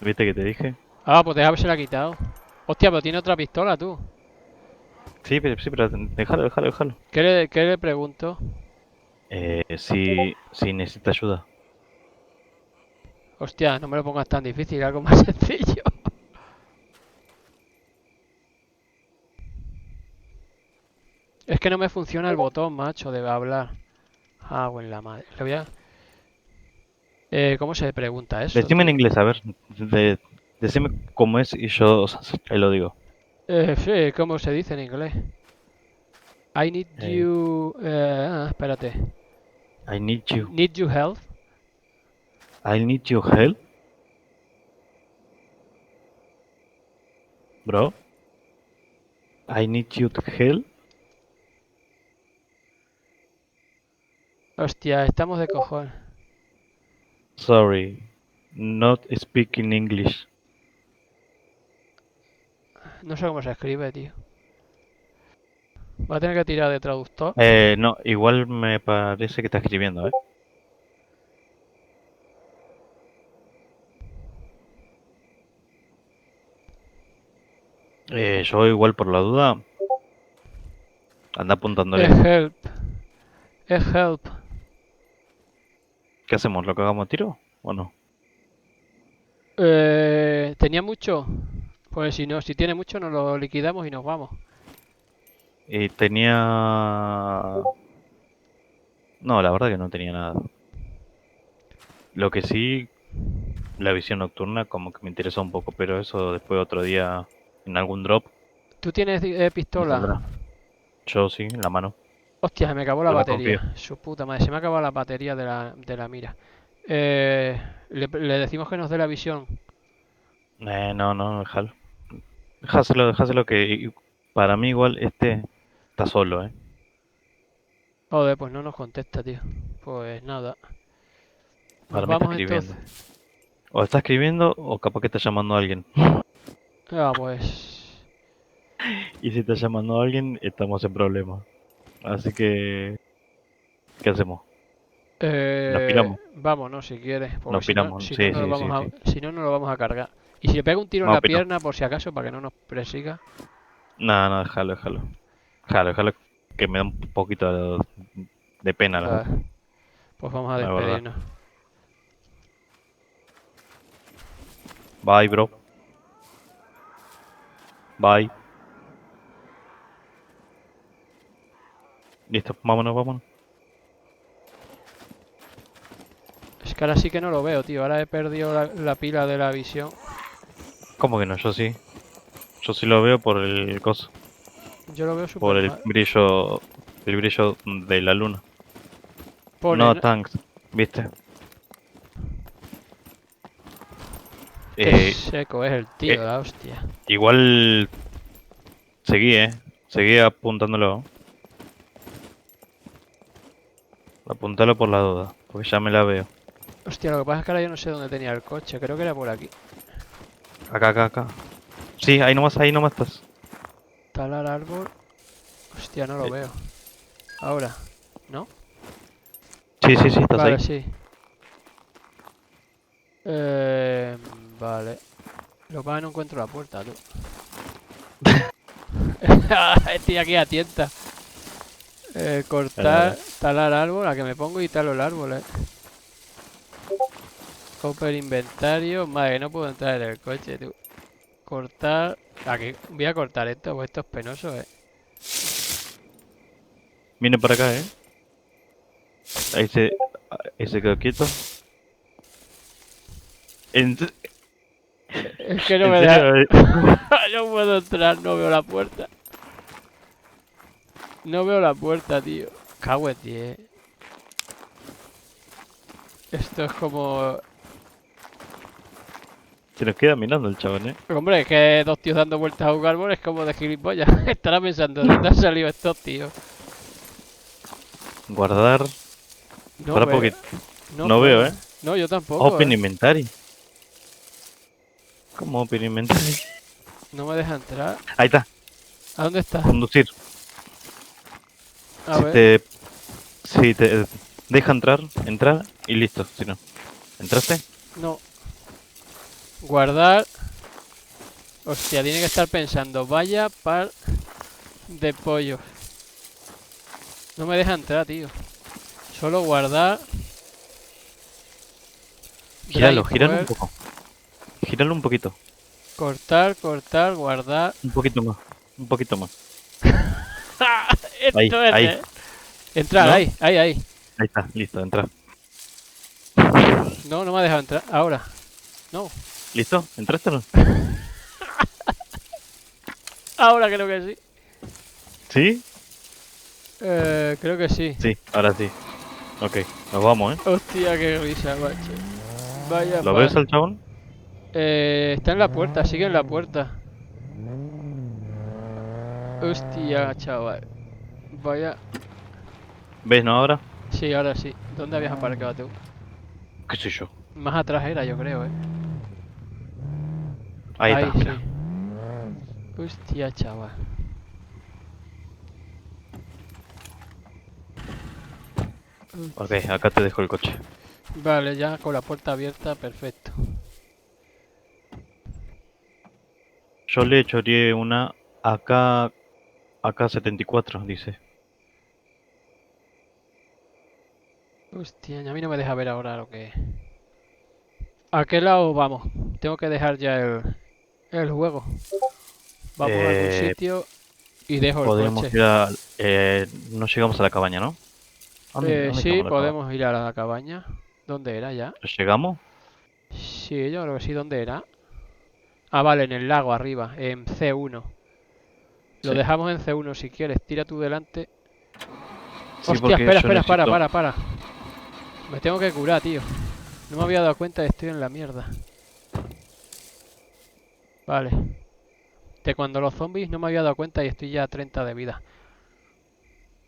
B: ¿Viste que te dije?
A: Ah, pues déjame se la ha quitado. Hostia, pero tiene otra pistola tú.
B: Sí, pero déjalo.
A: Qué le pregunto?
B: Si necesita ayuda.
A: Hostia, no me lo pongas tan difícil, algo más sencillo. Es que no me funciona el botón, macho, de hablar. Ah, en la madre. Le voy a... ¿Cómo se pregunta eso,
B: Decime en
A: tío?
B: inglés, a ver. Decime cómo es y yo te lo digo.
A: Sí, ¿cómo se dice en inglés? I need
B: Eh,
A: you... espérate.
B: I need you.
A: Need you help?
B: I need your help, bro. I need you to help.
A: Hostia, estamos de cojón.
B: Sorry, not speaking English.
A: No sé cómo se escribe, tío. Va a tener que tirar de traductor.
B: No, igual me parece que está escribiendo, ¿eh? Yo igual por la duda, anda apuntándole.
A: Help. Help.
B: ¿Qué hacemos? ¿Lo cagamos a tiro o no?
A: ¿Tenía mucho? Pues si no, si tiene mucho nos lo liquidamos y nos vamos.
B: Tenía... No, la verdad que no tenía nada. Lo que sí, la visión nocturna como que me interesa un poco, pero eso después otro día en algún drop
A: ¿Tú tienes
B: me
A: pistola?
B: saldrá. Yo sí, en la mano.
A: Hostia, se me acabó la
B: Yo me confío.
A: batería. Su puta madre, se me ha acabado la batería de la mira. Le decimos que nos dé la visión.
B: No, no, déjalo. Dejáselo que para mí igual este está solo, ¿eh?
A: Joder, pues no nos contesta, tío. Pues nada. Nos
B: Para mí está
A: vamos entonces.
B: escribiendo. O está escribiendo o capaz que está llamando a alguien.
A: Ah, pues.
B: Y si está llamando a alguien, estamos en problemas. Así que, ¿qué hacemos? Nos piramos.
A: Vámonos si quieres, porque
B: Nos
A: si no,
B: piramos.
A: si no,
B: Sí,
A: no lo
B: sí,
A: vamos
B: sí, sí.
A: si no, no lo vamos a cargar. Y si le pega un tiro en
B: Vamos
A: la
B: a pirarnos.
A: pierna, por si acaso, para que no nos persiga.
B: No, no, déjalo. Que me da un poquito de pena,
A: Ah, pues vamos a
B: la verdad.
A: despedirnos.
B: Bye, bro. Bye. Listo, vámonos.
A: Es que ahora sí que no lo veo, tío. Ahora he perdido la pila de la visión.
B: ¿Cómo que no? Yo sí. Yo sí lo veo por el coso.
A: Yo lo veo
B: Por
A: súper mal.
B: el brillo de la luna.
A: Pone,
B: No tanks, ¿viste?
A: qué
B: Eh,
A: seco es el
B: eh,
A: tío, la hostia.
B: igual seguí apuntándolo. Apuntalo por la duda, porque ya me la veo.
A: Hostia, lo que pasa es que ahora yo no sé dónde tenía el coche. Creo que era por aquí.
B: Acá. Sí, ahí nomás estás.
A: Talar árbol. Hostia, no lo
B: Eh,
A: veo. Ahora, ¿no?
B: sí, estás
A: Vale,
B: ahí.
A: sí. Vale. Lo que pasa es que no encuentro la puerta, tú. Estoy aquí a tienta. Cortar,
B: Dale.
A: talar árbol, a que me pongo y talo el árbol, Open inventario. Madre, no puedo entrar en el coche, tú. Cortar. Aquí voy a cortar esto, pues esto es penoso,
B: Viene para acá, Ahí se, ahí se quedó quieto. ¿En,
A: Es que no
B: en
A: me deja.
B: serio?
A: No puedo entrar, no veo la puerta. No veo la puerta, tío. Cago en 10. Esto es como.
B: Se nos queda mirando el chabón,
A: Hombre, es que dos tíos dando vueltas a un árbol es como de gilipollas. Estará pensando, ¿de dónde han salido estos tíos?
B: Guardar.
A: No
B: Para
A: veo.
B: porque
A: No
B: no veo,
A: puedo. No, yo tampoco,
B: Open Inventory. ¿Cómo Open Inventory?
A: No me deja entrar.
B: Ahí está,
A: ¿A dónde está?
B: conducir.
A: A
B: Si
A: ver.
B: te, si te deja entrar y listo. Si no, ¿entraste?
A: No. Guardar. Hostia, tiene que estar pensando. Vaya par de pollos. No me deja entrar, tío. Solo guardar.
B: Gíralo
A: Drive
B: un
A: work.
B: poco. Gíralo un poquito.
A: Cortar, guardar.
B: Un poquito más. Un poquito más. Ahí,
A: Esto es
B: ahí.
A: de... Entrar,
B: ¿No?
A: ahí.
B: Ahí está, listo, entra.
A: No, no me ha dejado entrar. Ahora. No.
B: ¿Listo? ¿Entraste o no?
A: Ahora creo que sí.
B: ¿Sí?
A: Creo que sí.
B: Sí, ahora sí. Ok, nos vamos,
A: Hostia, qué risa, macho. Vaya
B: ¿Lo
A: par.
B: ves al chabón?
A: Está en la puerta, sigue en la puerta. Hostia, chaval. Vaya.
B: ¿Ves, no, ahora?
A: Sí, ahora sí. ¿Dónde habías aparcado tú?
B: ¿Qué sé yo?
A: Más atrás era, yo creo,
B: Ahí
A: Ahí,
B: está,
A: sí.
B: mira.
A: Hostia, chaval.
B: Ok, acá te dejo el coche.
A: Vale, ya con la puerta abierta, perfecto.
B: Yo le choreé una AK-74, dice.
A: Hostia, a mí no me deja ver ahora lo que... ¿A qué lado vamos? Tengo que dejar ya el juego. Vamos a algún
B: Eh,
A: sitio y dejo el
B: Podríamos
A: coche.
B: ir a... no llegamos a la cabaña, ¿no? ¿Dónde
A: Sí,
B: estamos la cabaña?
A: podemos ir a la cabaña. ¿Dónde era ya?
B: ¿Llegamos?
A: Sí, yo creo que sí, ¿dónde era? Ah, vale, en el lago arriba, en C1. Lo
B: Sí.
A: dejamos en C1 si quieres. Tira tú delante.
B: Sí,
A: Hostia,
B: porque
A: espera,
B: yo
A: espera,
B: necesito...
A: para. Me tengo que curar, tío. No me había dado cuenta de que estoy en la mierda. Vale. De cuando los zombies no me había dado cuenta y estoy ya a 30 de vida.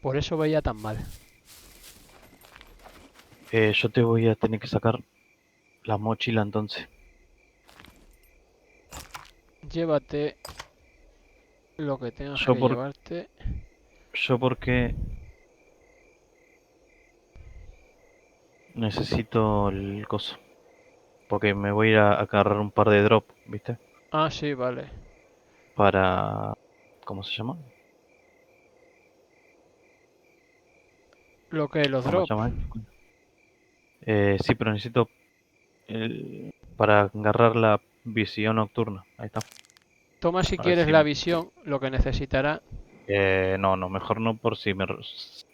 A: Por eso veía tan mal.
B: Yo te voy a tener que sacar la mochila entonces.
A: Llévate lo que tengas
B: Yo
A: que
B: por...
A: llevarte.
B: Yo porque necesito el coso. Porque me voy a ir a agarrar un par de drop, ¿viste?
A: Ah, sí, vale.
B: Para... ¿Cómo se llama?
A: Lo que los
B: ¿Cómo se
A: drop.
B: llama? Sí, pero necesito para agarrar la visión nocturna. Ahí está.
A: Toma si
B: A ver
A: quieres
B: si...
A: la visión. Lo que necesitará.
B: no, no, mejor no por si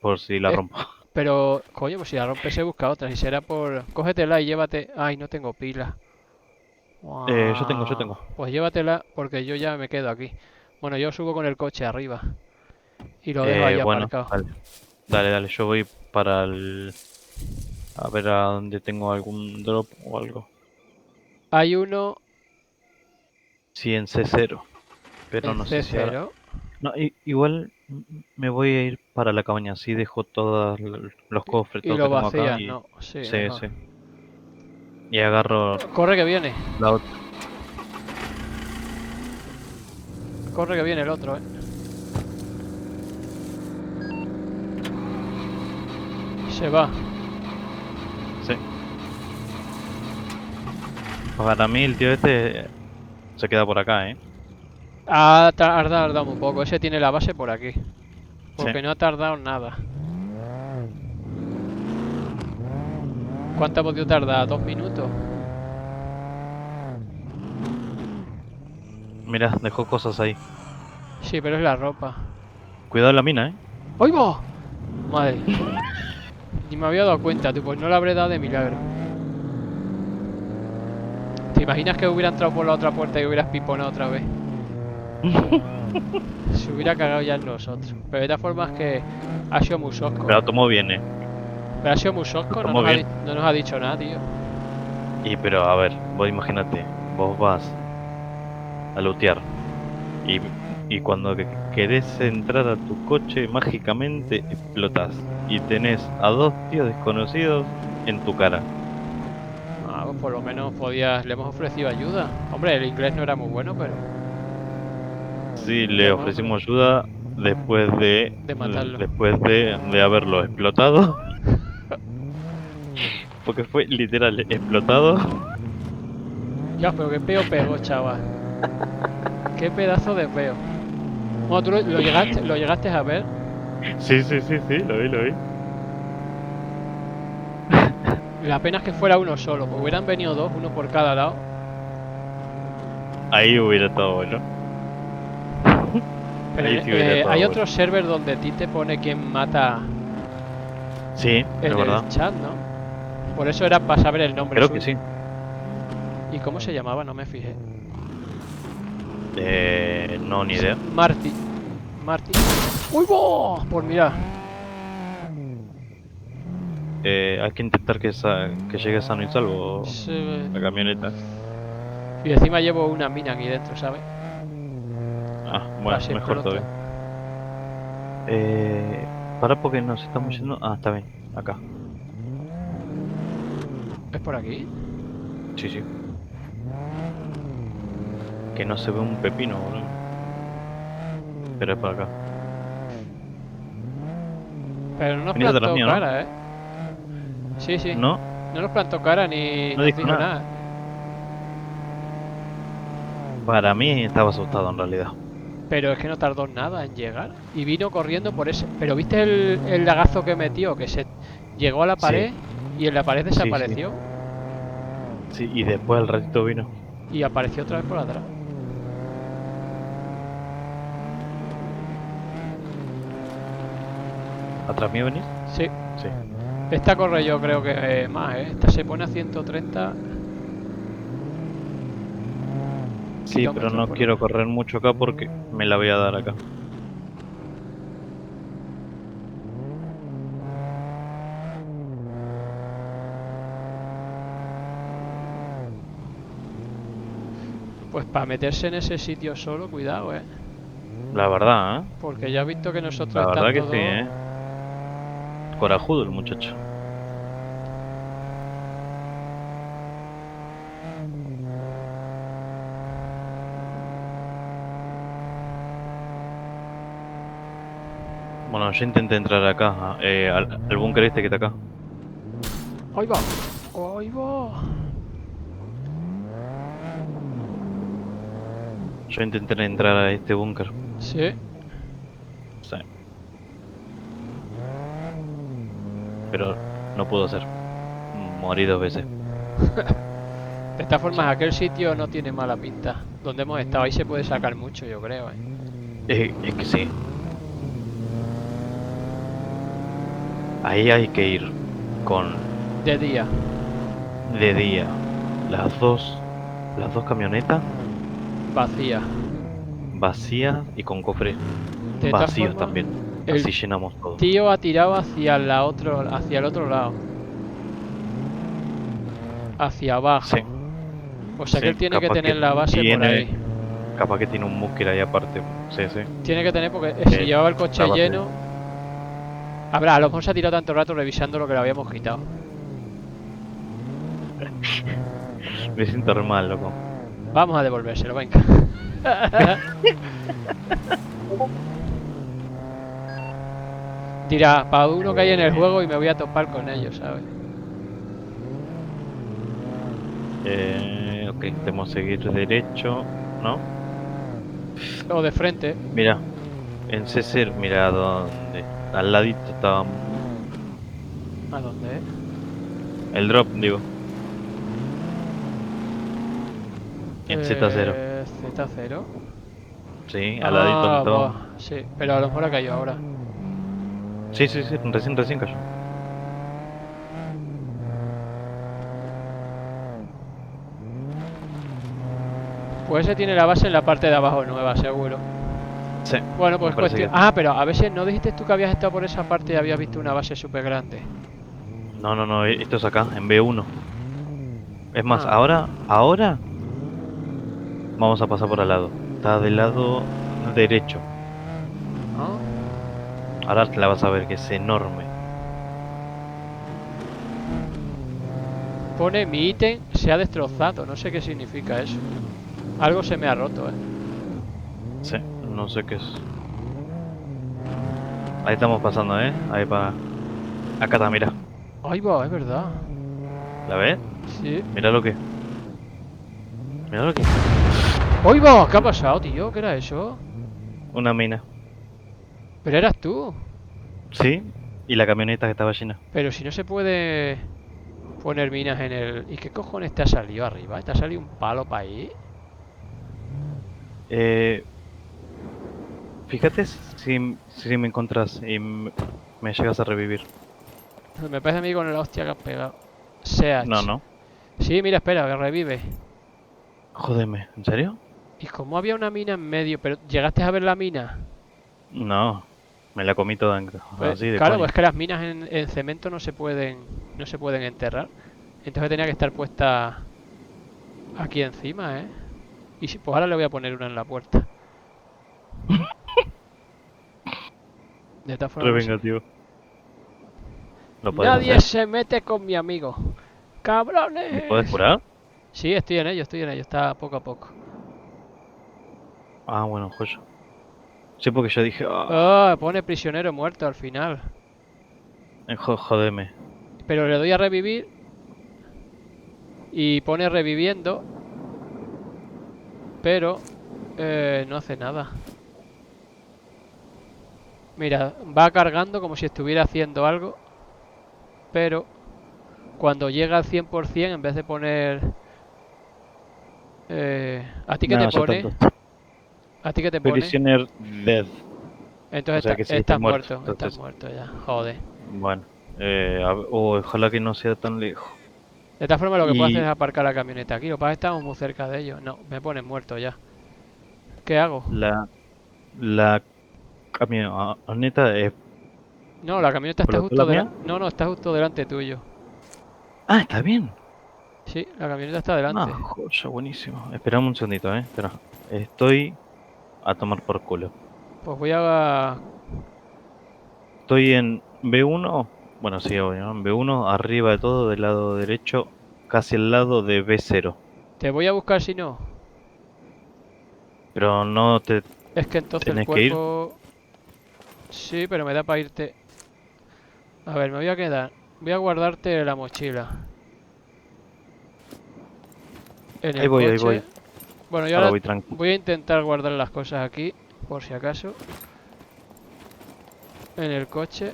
B: por si la
A: Es...
B: rompo.
A: Pero, coño, pues si la rompes se busca otra. Si será por... Cógetela y llévate... Ay, no tengo pila.
B: Yo
A: Guau.
B: tengo.
A: Pues llévatela porque yo ya me quedo aquí. Bueno, yo subo con el coche arriba. Y lo dejo ahí
B: Bueno,
A: aparcado.
B: dale. Dale, dale, yo voy para el... A ver a dónde tengo algún drop o algo.
A: Hay uno
B: Sí, en C0. Pero
A: en
B: no sé si ahora...
A: C0.
B: No, igual me voy a ir para la cabaña, así dejo todos los cofres,
A: Y
B: todo
A: lo
B: que tengo acá
A: vacías,
B: y...
A: ¿no? Sí,
B: Sí,
A: mejor.
B: sí. Y agarro
A: Corre que viene.
B: la otra.
A: Corre que viene el otro, Se va.
B: Sí. Para mí el tío este se queda por acá, ¿eh?
A: Ha tardado un poco. Ese tiene la base por aquí.
B: Sí.
A: Porque no ha tardado nada. ¿Cuánto ha podido tardar? ¿2 minutos?
B: Mira, dejó cosas ahí.
A: Sí, pero es la ropa.
B: Cuidado la mina, ¿eh?
A: ¡Ay, va! Madre. Ni me había dado cuenta, tú. Pues no la habré dado de milagro. ¿Te imaginas que hubiera entrado por la otra puerta y hubieras piponado otra vez? Se hubiera cagado ya en nosotros. Pero de todas formas que ha sido muy sosco.
B: Pero tomó bien, ¿eh?
A: Pero ha sido muy
B: Lo
A: sosco,
B: tomó bien.
A: no nos ha dicho nada, tío.
B: Pero a ver, vos imagínate, vos vas a lootear y, y cuando querés entrar a tu coche, mágicamente explotas y tenés a dos tíos desconocidos en tu cara.
A: Ah, pues por lo menos le hemos ofrecido ayuda. Hombre, el inglés no era muy bueno, pero
B: Sí,
A: le
B: le
A: hemos
B: ofrecimos ayuda después
A: de matarlo.
B: de haberlo explotado, porque fue literal explotado.
A: Ya, pero qué peo pegó, chaval. Qué pedazo de peo. Bueno, tú lo llegaste a ver.
B: Sí, sí, sí, sí, lo vi, lo vi.
A: La pena es que fuera uno solo, porque hubieran venido dos, uno por cada lado.
B: Ahí hubiera estado bueno.
A: Pero
B: Ahí sí hubiera estado
A: hay
B: bueno.
A: otros servers donde a ti te pone quién mata
B: Sí, es
A: en
B: verdad.
A: el chat, ¿no? Por eso era para saber el nombre
B: Creo que
A: suyo.
B: sí.
A: ¿Y cómo se llamaba? No me fijé.
B: No, ni idea.
A: Marty. Marty. ¡Uy, bo! Por mirar.
B: Hay que intentar que llegue sano y salvo
A: Se-
B: la camioneta.
A: Y encima llevo una mina aquí dentro, ¿sabes?
B: Ah,
A: Para
B: bueno,
A: si
B: mejor
A: explota.
B: todavía. Para porque nos estamos yendo. Ah, está bien, acá.
A: ¿Es por aquí?
B: Sí, sí. Que no se ve un pepino, boludo. Pero es por acá.
A: Pero no nos
B: Venís atrás
A: plantó
B: mío, ¿no?
A: cara, ¿eh? Sí, sí.
B: No,
A: No nos plantó cara ni
B: no
A: nos
B: dijo
A: dijo
B: nada.
A: nada.
B: Para mí estaba asustado en realidad.
A: Pero es que no tardó nada en llegar. Y vino corriendo por ese... Pero ¿viste el lagazo que metió? Que se llegó a la
B: Sí,
A: pared y en la pared
B: sí, sí.
A: desapareció.
B: Sí, y después al ratito vino.
A: Y apareció otra vez por atrás.
B: ¿Atrás mío venís?
A: Sí.
B: Sí.
A: Esta corre yo creo que más, ¿eh? Esta se pone a 130
B: Sí, pero
A: kilómetros
B: no
A: por
B: quiero
A: hora.
B: correr mucho acá porque me la voy a dar acá.
A: Pues para meterse en ese sitio solo, cuidado, ¿eh?
B: La verdad, ¿eh?
A: Porque ya he visto que nosotros
B: La verdad que
A: estando
B: sí,
A: dos...
B: ¿eh? Corajudo el muchacho. Bueno, yo intenté entrar acá, al búnker este que está acá.
A: ¡Ahí va! ¡Ahí va!
B: Yo intenté entrar a este búnker.
A: Sí.
B: Sí. Pero no puedo hacer. Morí 2 veces.
A: De estas
B: Sí.
A: formas, aquel sitio no tiene mala pinta. Donde hemos estado, ahí se puede sacar mucho, yo creo, ¿eh?
B: Es que sí. Ahí hay que ir con
A: De día.
B: de día. Las dos camionetas
A: Vacía.
B: vacías y con cofres
A: De todas
B: vacíos
A: formas,
B: también.
A: el
B: Así llenamos todo.
A: tío ha tirado hacia el otro lado. Hacia
B: Sí,
A: abajo. O sea que
B: sí,
A: él tiene que tener la base por
B: tiene,
A: ahí.
B: capaz que tiene un búnker ahí aparte. Sí, sí.
A: Tiene que tener porque si
B: Que
A: llevaba el
B: la
A: coche
B: base.
A: lleno... Habrá, a lo mejor se ha tirado tanto rato revisando lo que le habíamos quitado.
B: Me siento re mal, loco.
A: Vamos a devolvérselo, venga. Dirá, para uno que hay en el juego y me voy a topar con ellos, ¿sabes?
B: Ok, tenemos que seguir derecho, ¿no?
A: O de frente.
B: Mira, en César, mira dónde. Al ladito estaba
A: ¿A dónde?
B: el drop, digo. En Z0.
A: Z0.
B: Sí, al ladito donde
A: Ah,
B: estaba.
A: buah, sí, pero a lo mejor ha caído ahora.
B: Sí, sí, sí, recién cayó.
A: Pues ese tiene la base en la parte de abajo nueva, seguro.
B: Sí,
A: Bueno,
B: me
A: pues
B: parece
A: cuestión...
B: que.
A: Ah, pero a veces no dijiste tú que habías estado por esa parte y habías visto una base súper grande.
B: No, no, no, esto es acá, en B1. Es más,
A: Ah,
B: ahora vamos a pasar por al lado. Está del lado derecho.
A: ¿no?
B: Ahora la vas a ver que es enorme.
A: Pone mi ítem se ha destrozado, no sé qué significa eso. Algo se me ha roto,
B: Sí, no sé qué es. Ahí estamos pasando, Ahí para. Acá está, mira.
A: Ahí va, es verdad.
B: ¿La ves?
A: Sí.
B: Mira lo que. Mira lo que.
A: ¡Ahí va! ¿Qué ha pasado, tío? ¿Qué era eso?
B: Una mina.
A: Pero eras tú.
B: Sí, y la camioneta que estaba llena.
A: Pero si no se puede poner minas en el... ¿Y qué cojones te ha salido arriba? ¿Te ha salido un palo para ahí?
B: Eh, Fíjate si me encontrás y me llegas a revivir.
A: Me parece a mí con la hostia que has pegado. Seach.
B: No, no.
A: Sí, mira, espera, que revive.
B: Jódeme, ¿en serio?
A: ¿Y cómo había una mina en medio? ¿Pero llegaste a ver la mina?
B: No, me la comí toda
A: Pues,
B: así de
A: claro,
B: coña.
A: pues que las minas en cemento no se pueden enterrar. Entonces tenía que estar puesta aquí encima, ¿eh? Y si, pues ahora le voy a poner una en la puerta. De todas
B: Re
A: formas, no sé.
B: vengativo. ¿Lo podés
A: Nadie
B: hacer?
A: se mete con mi amigo.
B: ¿Me podés
A: ¡Cabrones!
B: curar?
A: Sí, estoy en ello, está poco a poco.
B: Ah, bueno, joya. Sí, porque yo dije,
A: Oh, pone prisionero muerto al final.
B: Jodeme.
A: Pero le doy a revivir y pone reviviendo. pero no hace nada. Mira, va cargando como si estuviera haciendo algo, pero cuando llega al 100%, en vez de poner... ¿a ti qué te
B: No, ya
A: pone?
B: tanto.
A: ¿A ti qué te pone?
B: Prisoner dead. O
A: Entonces
B: sea que sí, estoy
A: estás
B: muerto.
A: muerto, estás
B: Entonces,
A: muerto ya. Joder.
B: bueno. Ojalá que no sea tan lejos.
A: De esta forma lo que puedo hacer
B: Y
A: es aparcar la camioneta aquí. Lo que pasa es que estamos muy cerca de ellos. No, me ponen muerto ya. ¿Qué hago?
B: la, la camioneta
A: No, la camioneta está
B: explotó la
A: justo
B: mía.
A: delante. No, no, está justo delante tuyo.
B: Ah, está bien.
A: Sí, la camioneta está
B: Ah,
A: delante.
B: joya, buenísimo. Esperame un segundito, espera. Estoy a tomar por culo.
A: Pues voy a...
B: Estoy en B1. Bueno, sí, obvio, ¿no? En B1, arriba de todo, del lado derecho, casi al lado de B0.
A: Te voy a buscar si no.
B: Pero no te
A: Es que entonces el
B: tenés que ir.
A: cuerpo... Sí, pero me da para irte... A ver, me voy a quedar. Voy a guardarte la mochila. En
B: Ahí
A: el
B: voy, ahí voy.
A: coche. Bueno, yo
B: Ahora
A: ahora
B: voy tranquilo.
A: voy a intentar guardar las cosas aquí, por si acaso. En el coche.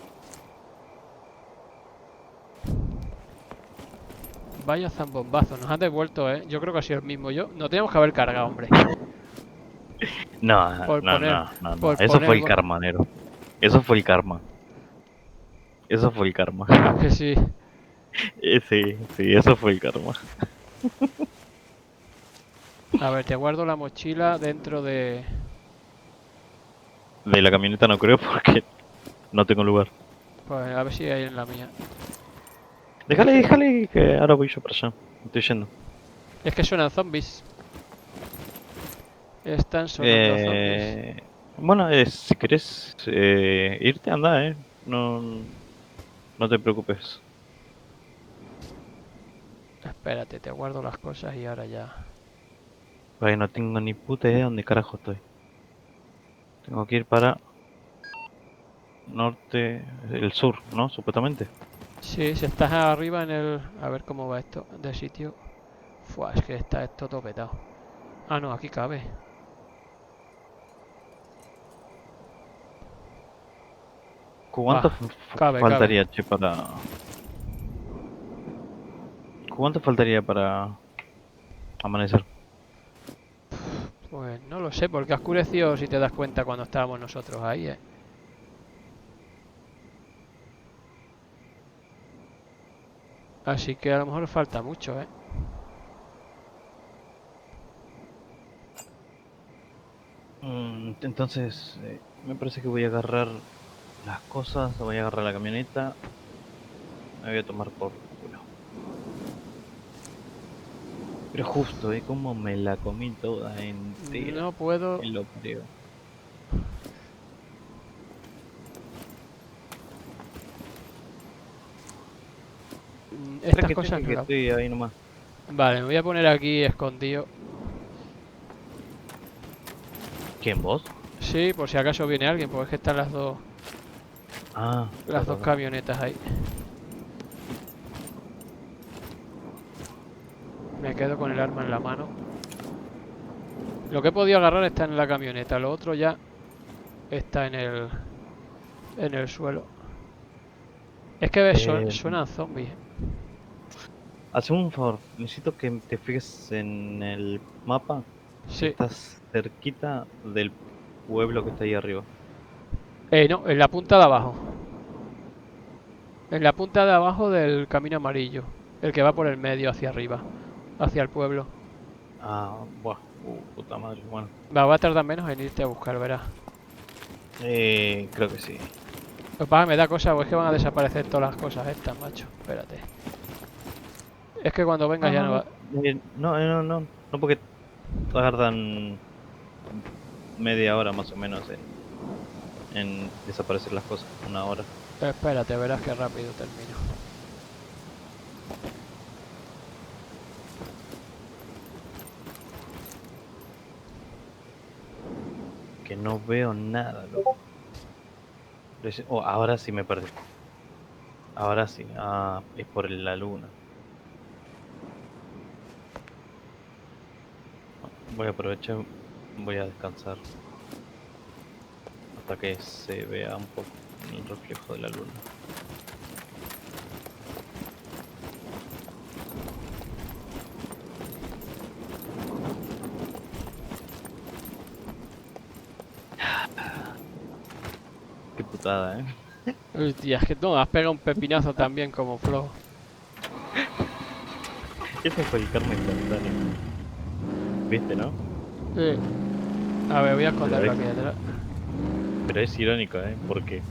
A: Vaya zambombazo, nos han devuelto, ¿eh? Yo creo que ha sido el mismo yo. No teníamos que haber cargado, hombre.
B: No,
A: Por
B: no,
A: poner,
B: no, no, no.
A: por
B: Eso fue
A: poner...
B: el karma, Nero. Eso fue el karma. Eso fue el karma.
A: Ah, que sí.
B: Sí, sí, eso fue el karma.
A: A ver, te guardo la mochila dentro de...
B: De la camioneta no creo porque no tengo lugar.
A: Pues a ver si hay en la mía.
B: Déjale, déjale, que ahora voy yo para allá. Estoy yendo.
A: Es que suenan zombies. Están sonando zombies.
B: Eh, bueno, si querés irte, anda, No, no te preocupes.
A: Espérate, te guardo las cosas y ahora ya.
B: Porque no tengo ni puta idea de dónde carajo estoy. Tengo que ir para norte, el sur, ¿no? Supuestamente.
A: Sí, si estás arriba en el... A ver cómo va esto de sitio. Fua, es que está esto todo petado. Ah, no, aquí cabe.
B: ¿Cuánto
A: Va, cabe, cabe.
B: faltaría, che, para... ¿Cuánto faltaría para amanecer?
A: Pues no lo sé, porque ha oscurecido si te das cuenta cuando estábamos nosotros ahí, ¿eh? Así que a lo mejor falta mucho, ¿eh?
B: Entonces, me parece que voy a agarrar las cosas, voy a agarrar la camioneta, me voy a tomar por culo. Pero justo, como me la comí toda entera.
A: No puedo...
B: Que lo parió.
A: Estas
B: Tranqui,
A: cosas
B: tranqui,
A: no
B: que
A: las...
B: estoy ahí nomás.
A: Vale, me voy a poner aquí escondido.
B: ¿Quién, vos?
A: Sí, por si acaso viene alguien, porque es que están
B: Ah,
A: las dos camionetas ahí. Me quedo con el arma en la mano. Lo que he podido agarrar está en la camioneta, lo otro ya está en el suelo. Es que ves,
B: Eh,
A: suenan zombies.
B: Hazme un favor, necesito que te fijes en el mapa si
A: Sí.
B: estás cerquita del pueblo que está ahí arriba.
A: No, en la punta de abajo. En la punta de abajo del camino amarillo. El que va por el medio hacia arriba. Hacia el pueblo.
B: Ah, buah, puta madre, bueno.
A: Va a tardar menos en irte a buscar, verás.
B: Creo que sí.
A: Lo que pasa es que me da cosa, pues es que van a desaparecer todas las cosas estas, macho. Espérate. Es que cuando vengas
B: No,
A: ya
B: no,
A: no
B: no.
A: va...
B: No, porque tardan media hora más o menos en desaparecer las cosas, una hora.
A: Espérate, verás que rápido termino.
B: Que no veo nada, loco. Oh, ahora sí me perdí. Ahora sí. Ah, es por la luna. Voy a aprovechar, voy a descansar hasta que se vea un poco el reflejo de la luna. Qué putada,
A: Hostia, es que no, has pegado un pepinazo también como Flo.
B: Ese fue el karma instantáneo. ¿Viste, no?
A: Sí. A ver, voy a esconderlo
B: Pero
A: aquí
B: es,
A: detrás.
B: pero es irónico, porque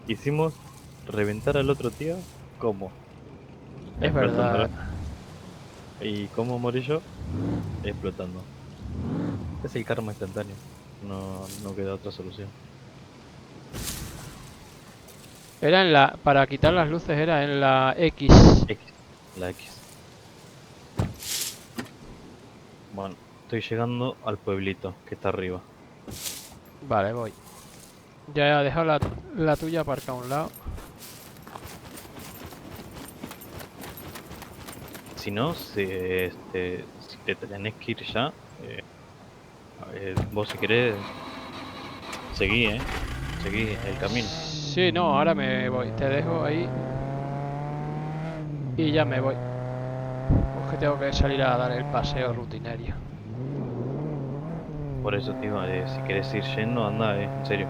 B: hicimos reventar al otro tío, ¿cómo?
A: Es verdad.
B: Explotándolo. ¿Y cómo morí yo? Explotando. Es el karma instantáneo. No queda otra solución.
A: Era en la... Para quitar las luces era en la X.
B: X. La X. Bueno, estoy llegando al pueblito que está arriba.
A: Vale, voy. Ya he dejado la tuya aparcada a un lado.
B: Si no, si te tenés que ir ya, vos si querés, seguí, seguí el camino.
A: Sí, no, ahora me voy. Te dejo ahí y ya me voy. Pues que tengo que salir a dar el paseo rutinario.
B: Por eso, tío, si querés ir yendo, anda, en serio.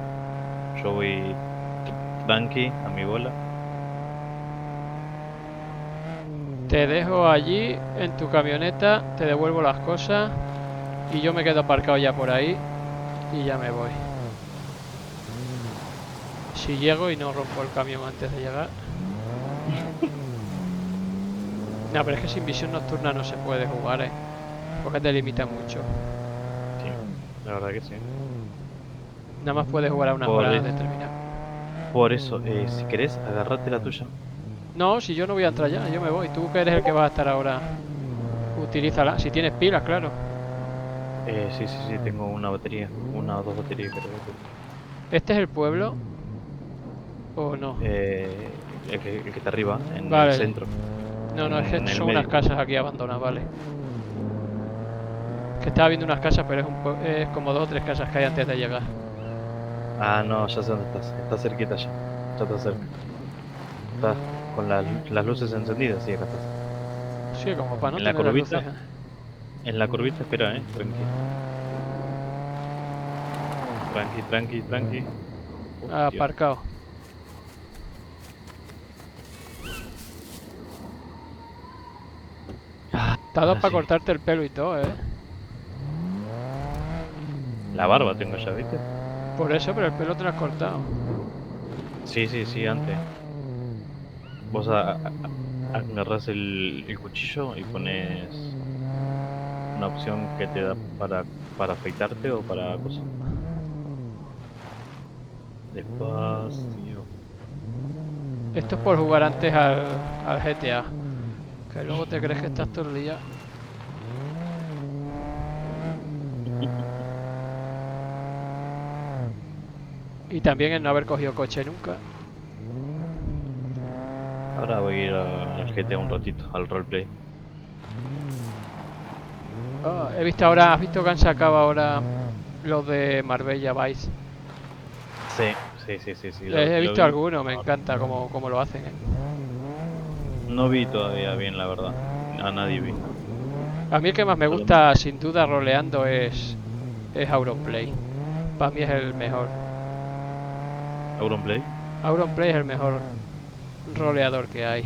B: Yo voy tranqui, a mi bola.
A: Te dejo allí en tu camioneta, te devuelvo las cosas y yo me quedo aparcado ya por ahí y ya me voy. Si llego y no rompo el camión antes de llegar. No, pero es que sin visión nocturna no se puede jugar, porque te limita mucho.
B: Sí, la verdad que sí.
A: Nada más puedes jugar a unas
B: Por,
A: horas
B: es-
A: determinadas.
B: por eso, si querés, agarrate la tuya.
A: No, si yo no voy a entrar ya, yo me voy. Tú que eres el que vas a estar ahora, utilízala. Si tienes pilas, claro.
B: Sí, sí, sí, tengo una batería. Una o dos baterías, creo.
A: ¿Este es el pueblo o no?
B: El que está arriba, en el
A: Vale.
B: centro,
A: No, no, es que
B: en
A: estos
B: el
A: son unas
B: medio.
A: casas aquí abandonadas, vale. Que estaba viendo unas casas, pero es como dos o tres casas que hay antes de llegar.
B: Ah, no, ya sé dónde estás. Estás cerquita ya. Ya estás cerca. Estás con las luces encendidas, sí, acá estás.
A: Sí, como para no
B: En la
A: tener las luces.
B: curvita, en la curvita, espera, tranqui. Tranqui, tranqui, tranqui. Hostia.
A: Aparcado. Te ha dado
B: Ahora
A: para
B: sí.
A: cortarte el pelo y todo,
B: La barba tengo ya, ¿viste?
A: Por eso, pero el pelo te lo has cortado.
B: Sí, sí, sí, antes. Vos agarrás el cuchillo y pones una opción que te da para afeitarte o para cosas. Despacio.
A: Esto es por jugar antes al GTA. Que luego te crees que estás todo el día. Y también el no haber cogido coche nunca.
B: Ahora voy a ir al GTA un ratito, al roleplay.
A: He visto ahora, has visto que han sacado ahora los de Marbella Vice.
B: Sí, sí, sí, sí, sí,
A: He
B: lo
A: visto
B: vi.
A: algunos, me encanta cómo lo hacen,
B: No vi todavía bien, la verdad. A nadie vi.
A: A mí el que más me
B: Solamente
A: gusta, sin duda, roleando es Auronplay. Para mí es el mejor.
B: Auronplay.
A: Auronplay es el mejor roleador que hay.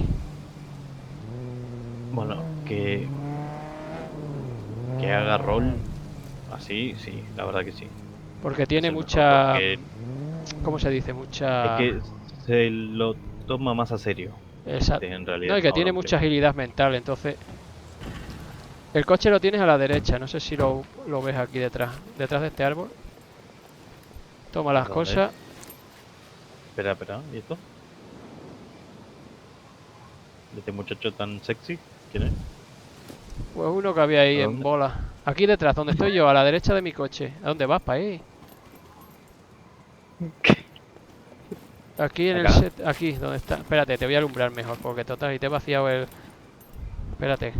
B: Bueno, que haga rol así, sí, la verdad que sí.
A: Porque
B: Es
A: tiene
B: el mejor
A: mucha...
B: porque
A: ¿Cómo se dice?
B: es
A: Mucha...
B: que se lo toma más a serio, en
A: No,
B: realidad,
A: y que tiene
B: Auronplay.
A: mucha agilidad mental, entonces... El coche lo tienes a la derecha, no sé si lo ves aquí detrás. Detrás de este árbol. Toma las
B: ¿Dónde es?
A: cosas.
B: Espera, espera, ¿y esto? ¿De este muchacho tan sexy? ¿Quién es?
A: Pues uno que había
B: ¿A
A: ahí en
B: dónde?
A: bola. Aquí detrás, donde estoy yo, a la derecha de mi coche. ¿A dónde vas, pa' ahí? Aquí en el
B: Acá.
A: set, aquí, donde está. Espérate, te voy a alumbrar mejor, porque total, y te he vaciado el... Espérate.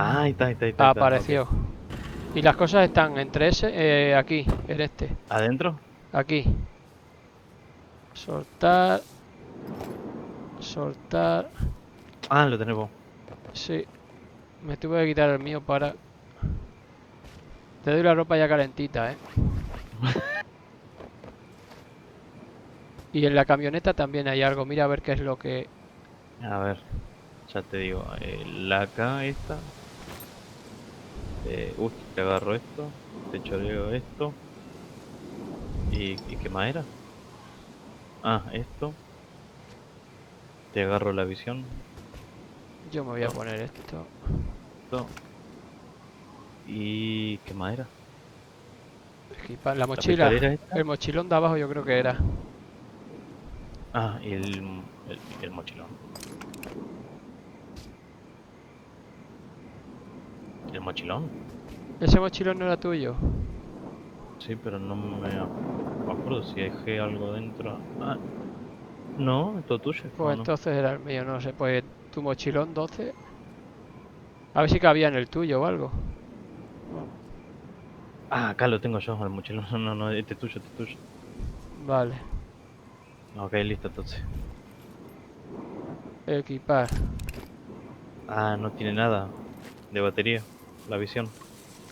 B: Ah, ahí está, ahí está, ahí está. Ahí está,
A: Apareció.
B: ok.
A: Y las cosas están entre ese, aquí, en este.
B: ¿Adentro?
A: Aquí. Soltar. Soltar.
B: Ah, lo tenés vos.
A: Sí. Me tuve que quitar el mío para... Te doy la ropa ya calentita, ¿eh? Y en la camioneta también hay algo. Mira a ver qué es lo que...
B: A ver, ya te digo. La acá, esta. Te agarro esto. Te choreo esto. ¿Y qué más era? Ah, esto. Te agarro la visión.
A: Yo me voy a
B: Esto,
A: poner esto.
B: esto. ¿Y qué más era?
A: La
B: La
A: mochila.
B: pistolera esta.
A: El mochilón de abajo yo creo que era.
B: Ah, y el mochilón. ¿El mochilón?
A: Ese mochilón no era tuyo.
B: Sí, pero no me acuerdo si dejé algo dentro. Ah, no, es todo tuyo,
A: Pues
B: ¿o no?
A: entonces era el mío, no sé. Pues tu mochilón 12. A ver si cabía en el tuyo o algo.
B: Ah, acá lo tengo yo, el mochilón. No, no, no, este es tuyo, este es tuyo.
A: Vale.
B: Ok, listo, entonces.
A: Equipar.
B: Ah, no tiene nada de batería, la visión.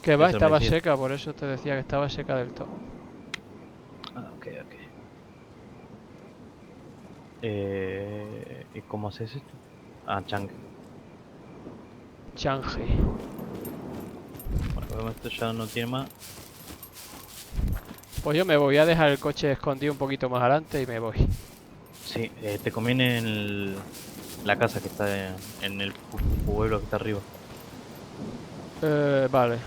A: Que va,
B: Eso me
A: estaba
B: decía.
A: seca, por eso te decía que estaba seca del todo.
B: Ah, ok, ok. ¿Y cómo haces esto? Ah, chang.
A: Change.
B: Bueno, como esto ya no tiene más.
A: Pues yo me voy a dejar el coche escondido un poquito más adelante y me voy.
B: Sí, te conviene en la casa que está en el pueblo que está arriba.
A: Vale.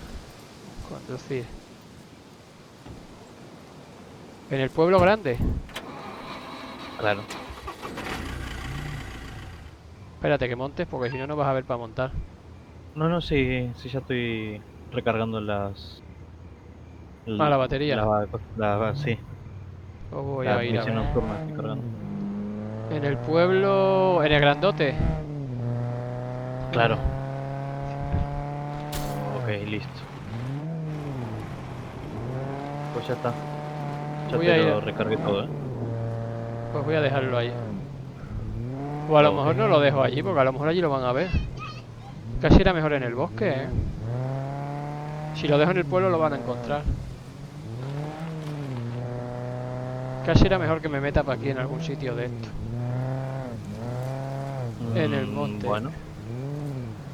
A: Conducir. ¿En el pueblo grande?
B: Claro.
A: Espérate que montes porque si no, no vas a ver para montar.
B: No, no, sí, sí, ya estoy recargando las.
A: Ah, la batería.
B: Sí,
A: Pues voy
B: la
A: a ir a
B: misión
A: ver.
B: nocturna estoy cargando.
A: En el pueblo... En el grandote.
B: Claro. Ok, listo. Pues ya está. Ya
A: Voy
B: te
A: a ir...
B: lo recargué todo, ¿eh?
A: Pues voy a dejarlo ahí. O a lo
B: Ok.
A: mejor no lo dejo allí porque a lo mejor allí lo van a ver. Casi era mejor en el bosque, ¿eh? Si lo dejo en el pueblo lo van a encontrar. Casi era mejor que me meta para aquí en algún sitio de esto. En el monte.
B: Bueno,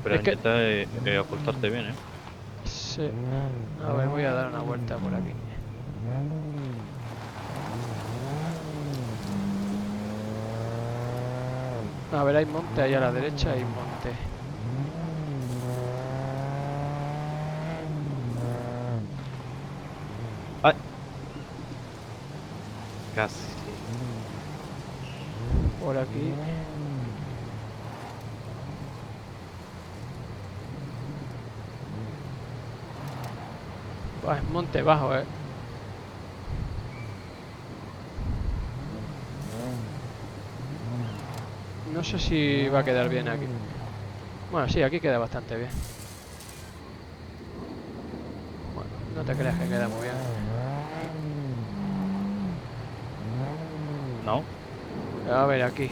B: pero
A: Es que...
B: intenta ocultarte bien, ¿eh?
A: Sí. A ver, voy a dar una vuelta por aquí. A ver, hay monte ahí a la derecha, hay monte.
B: ¡Ay! Casi.
A: Por aquí. Buah, es monte bajo, eh. No sé si va a quedar bien aquí. Bueno, sí, aquí queda bastante bien. Bueno, no te creas que queda muy bien.
B: ¿No?
A: A ver, aquí.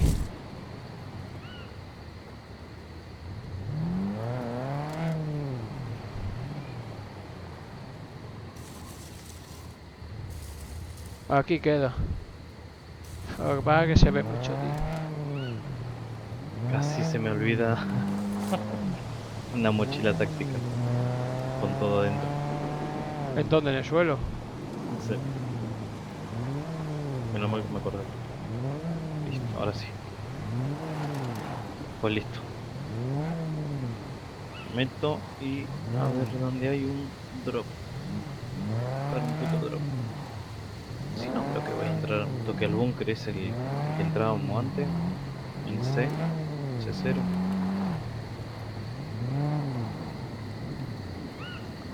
A: Aquí queda. Lo que pasa es que se ve mucho, tío.
B: Casi se me olvida una mochila táctica con todo adentro.
A: ¿En dónde? En el suelo.
B: Sí, menos mal que me acordé. Listo, ahora sí. Pues listo. Meto y a ver dónde hay un drop. Buscar un puto drop. Si no, creo que voy a entrar un toque al búnker. Es el que entrábamos antes. En C0.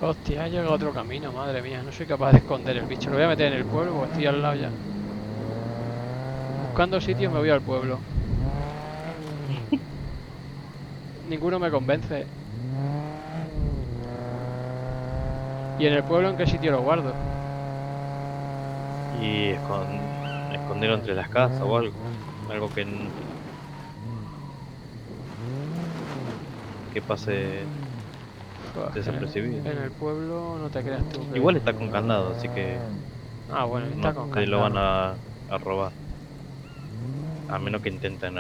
A: Hostia, ha llegado otro camino, madre mía. No soy capaz de esconder el bicho. Lo voy a meter en el pueblo porque estoy al lado ya. Buscando sitios me voy al pueblo. Ninguno me convence. ¿Y en el pueblo en qué sitio lo guardo?
B: Y esconderlo entre las casas o algo. Algo que pase
A: Joder,
B: desapercibido.
A: en el pueblo no te creas tú que...
B: Igual está con candado, así que
A: Ah, bueno, está
B: no
A: con
B: te lo van
A: candado.
B: a robar. A menos que intenten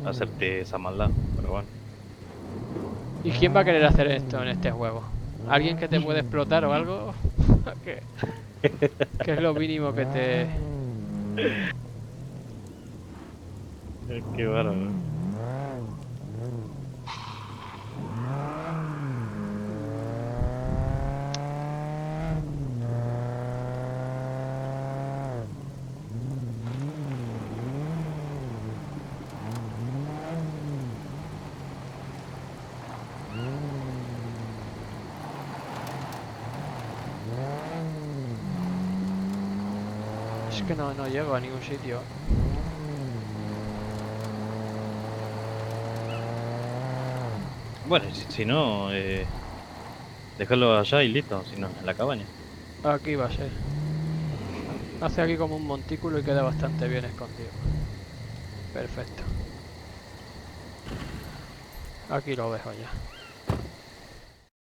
B: hacerte esa maldad. Pero bueno.
A: ¿Y quién va a querer hacer esto en este juego? ¿Alguien que te puede explotar o algo? ¿Qué, qué es lo mínimo que te...?
B: Qué bárbaro.
A: Es que no llego a ningún sitio.
B: Bueno, si no, déjalo allá y listo, si no, en la cabaña.
A: Aquí va a ser. Hace aquí como un montículo y queda bastante bien escondido. Perfecto. Aquí lo dejo ya.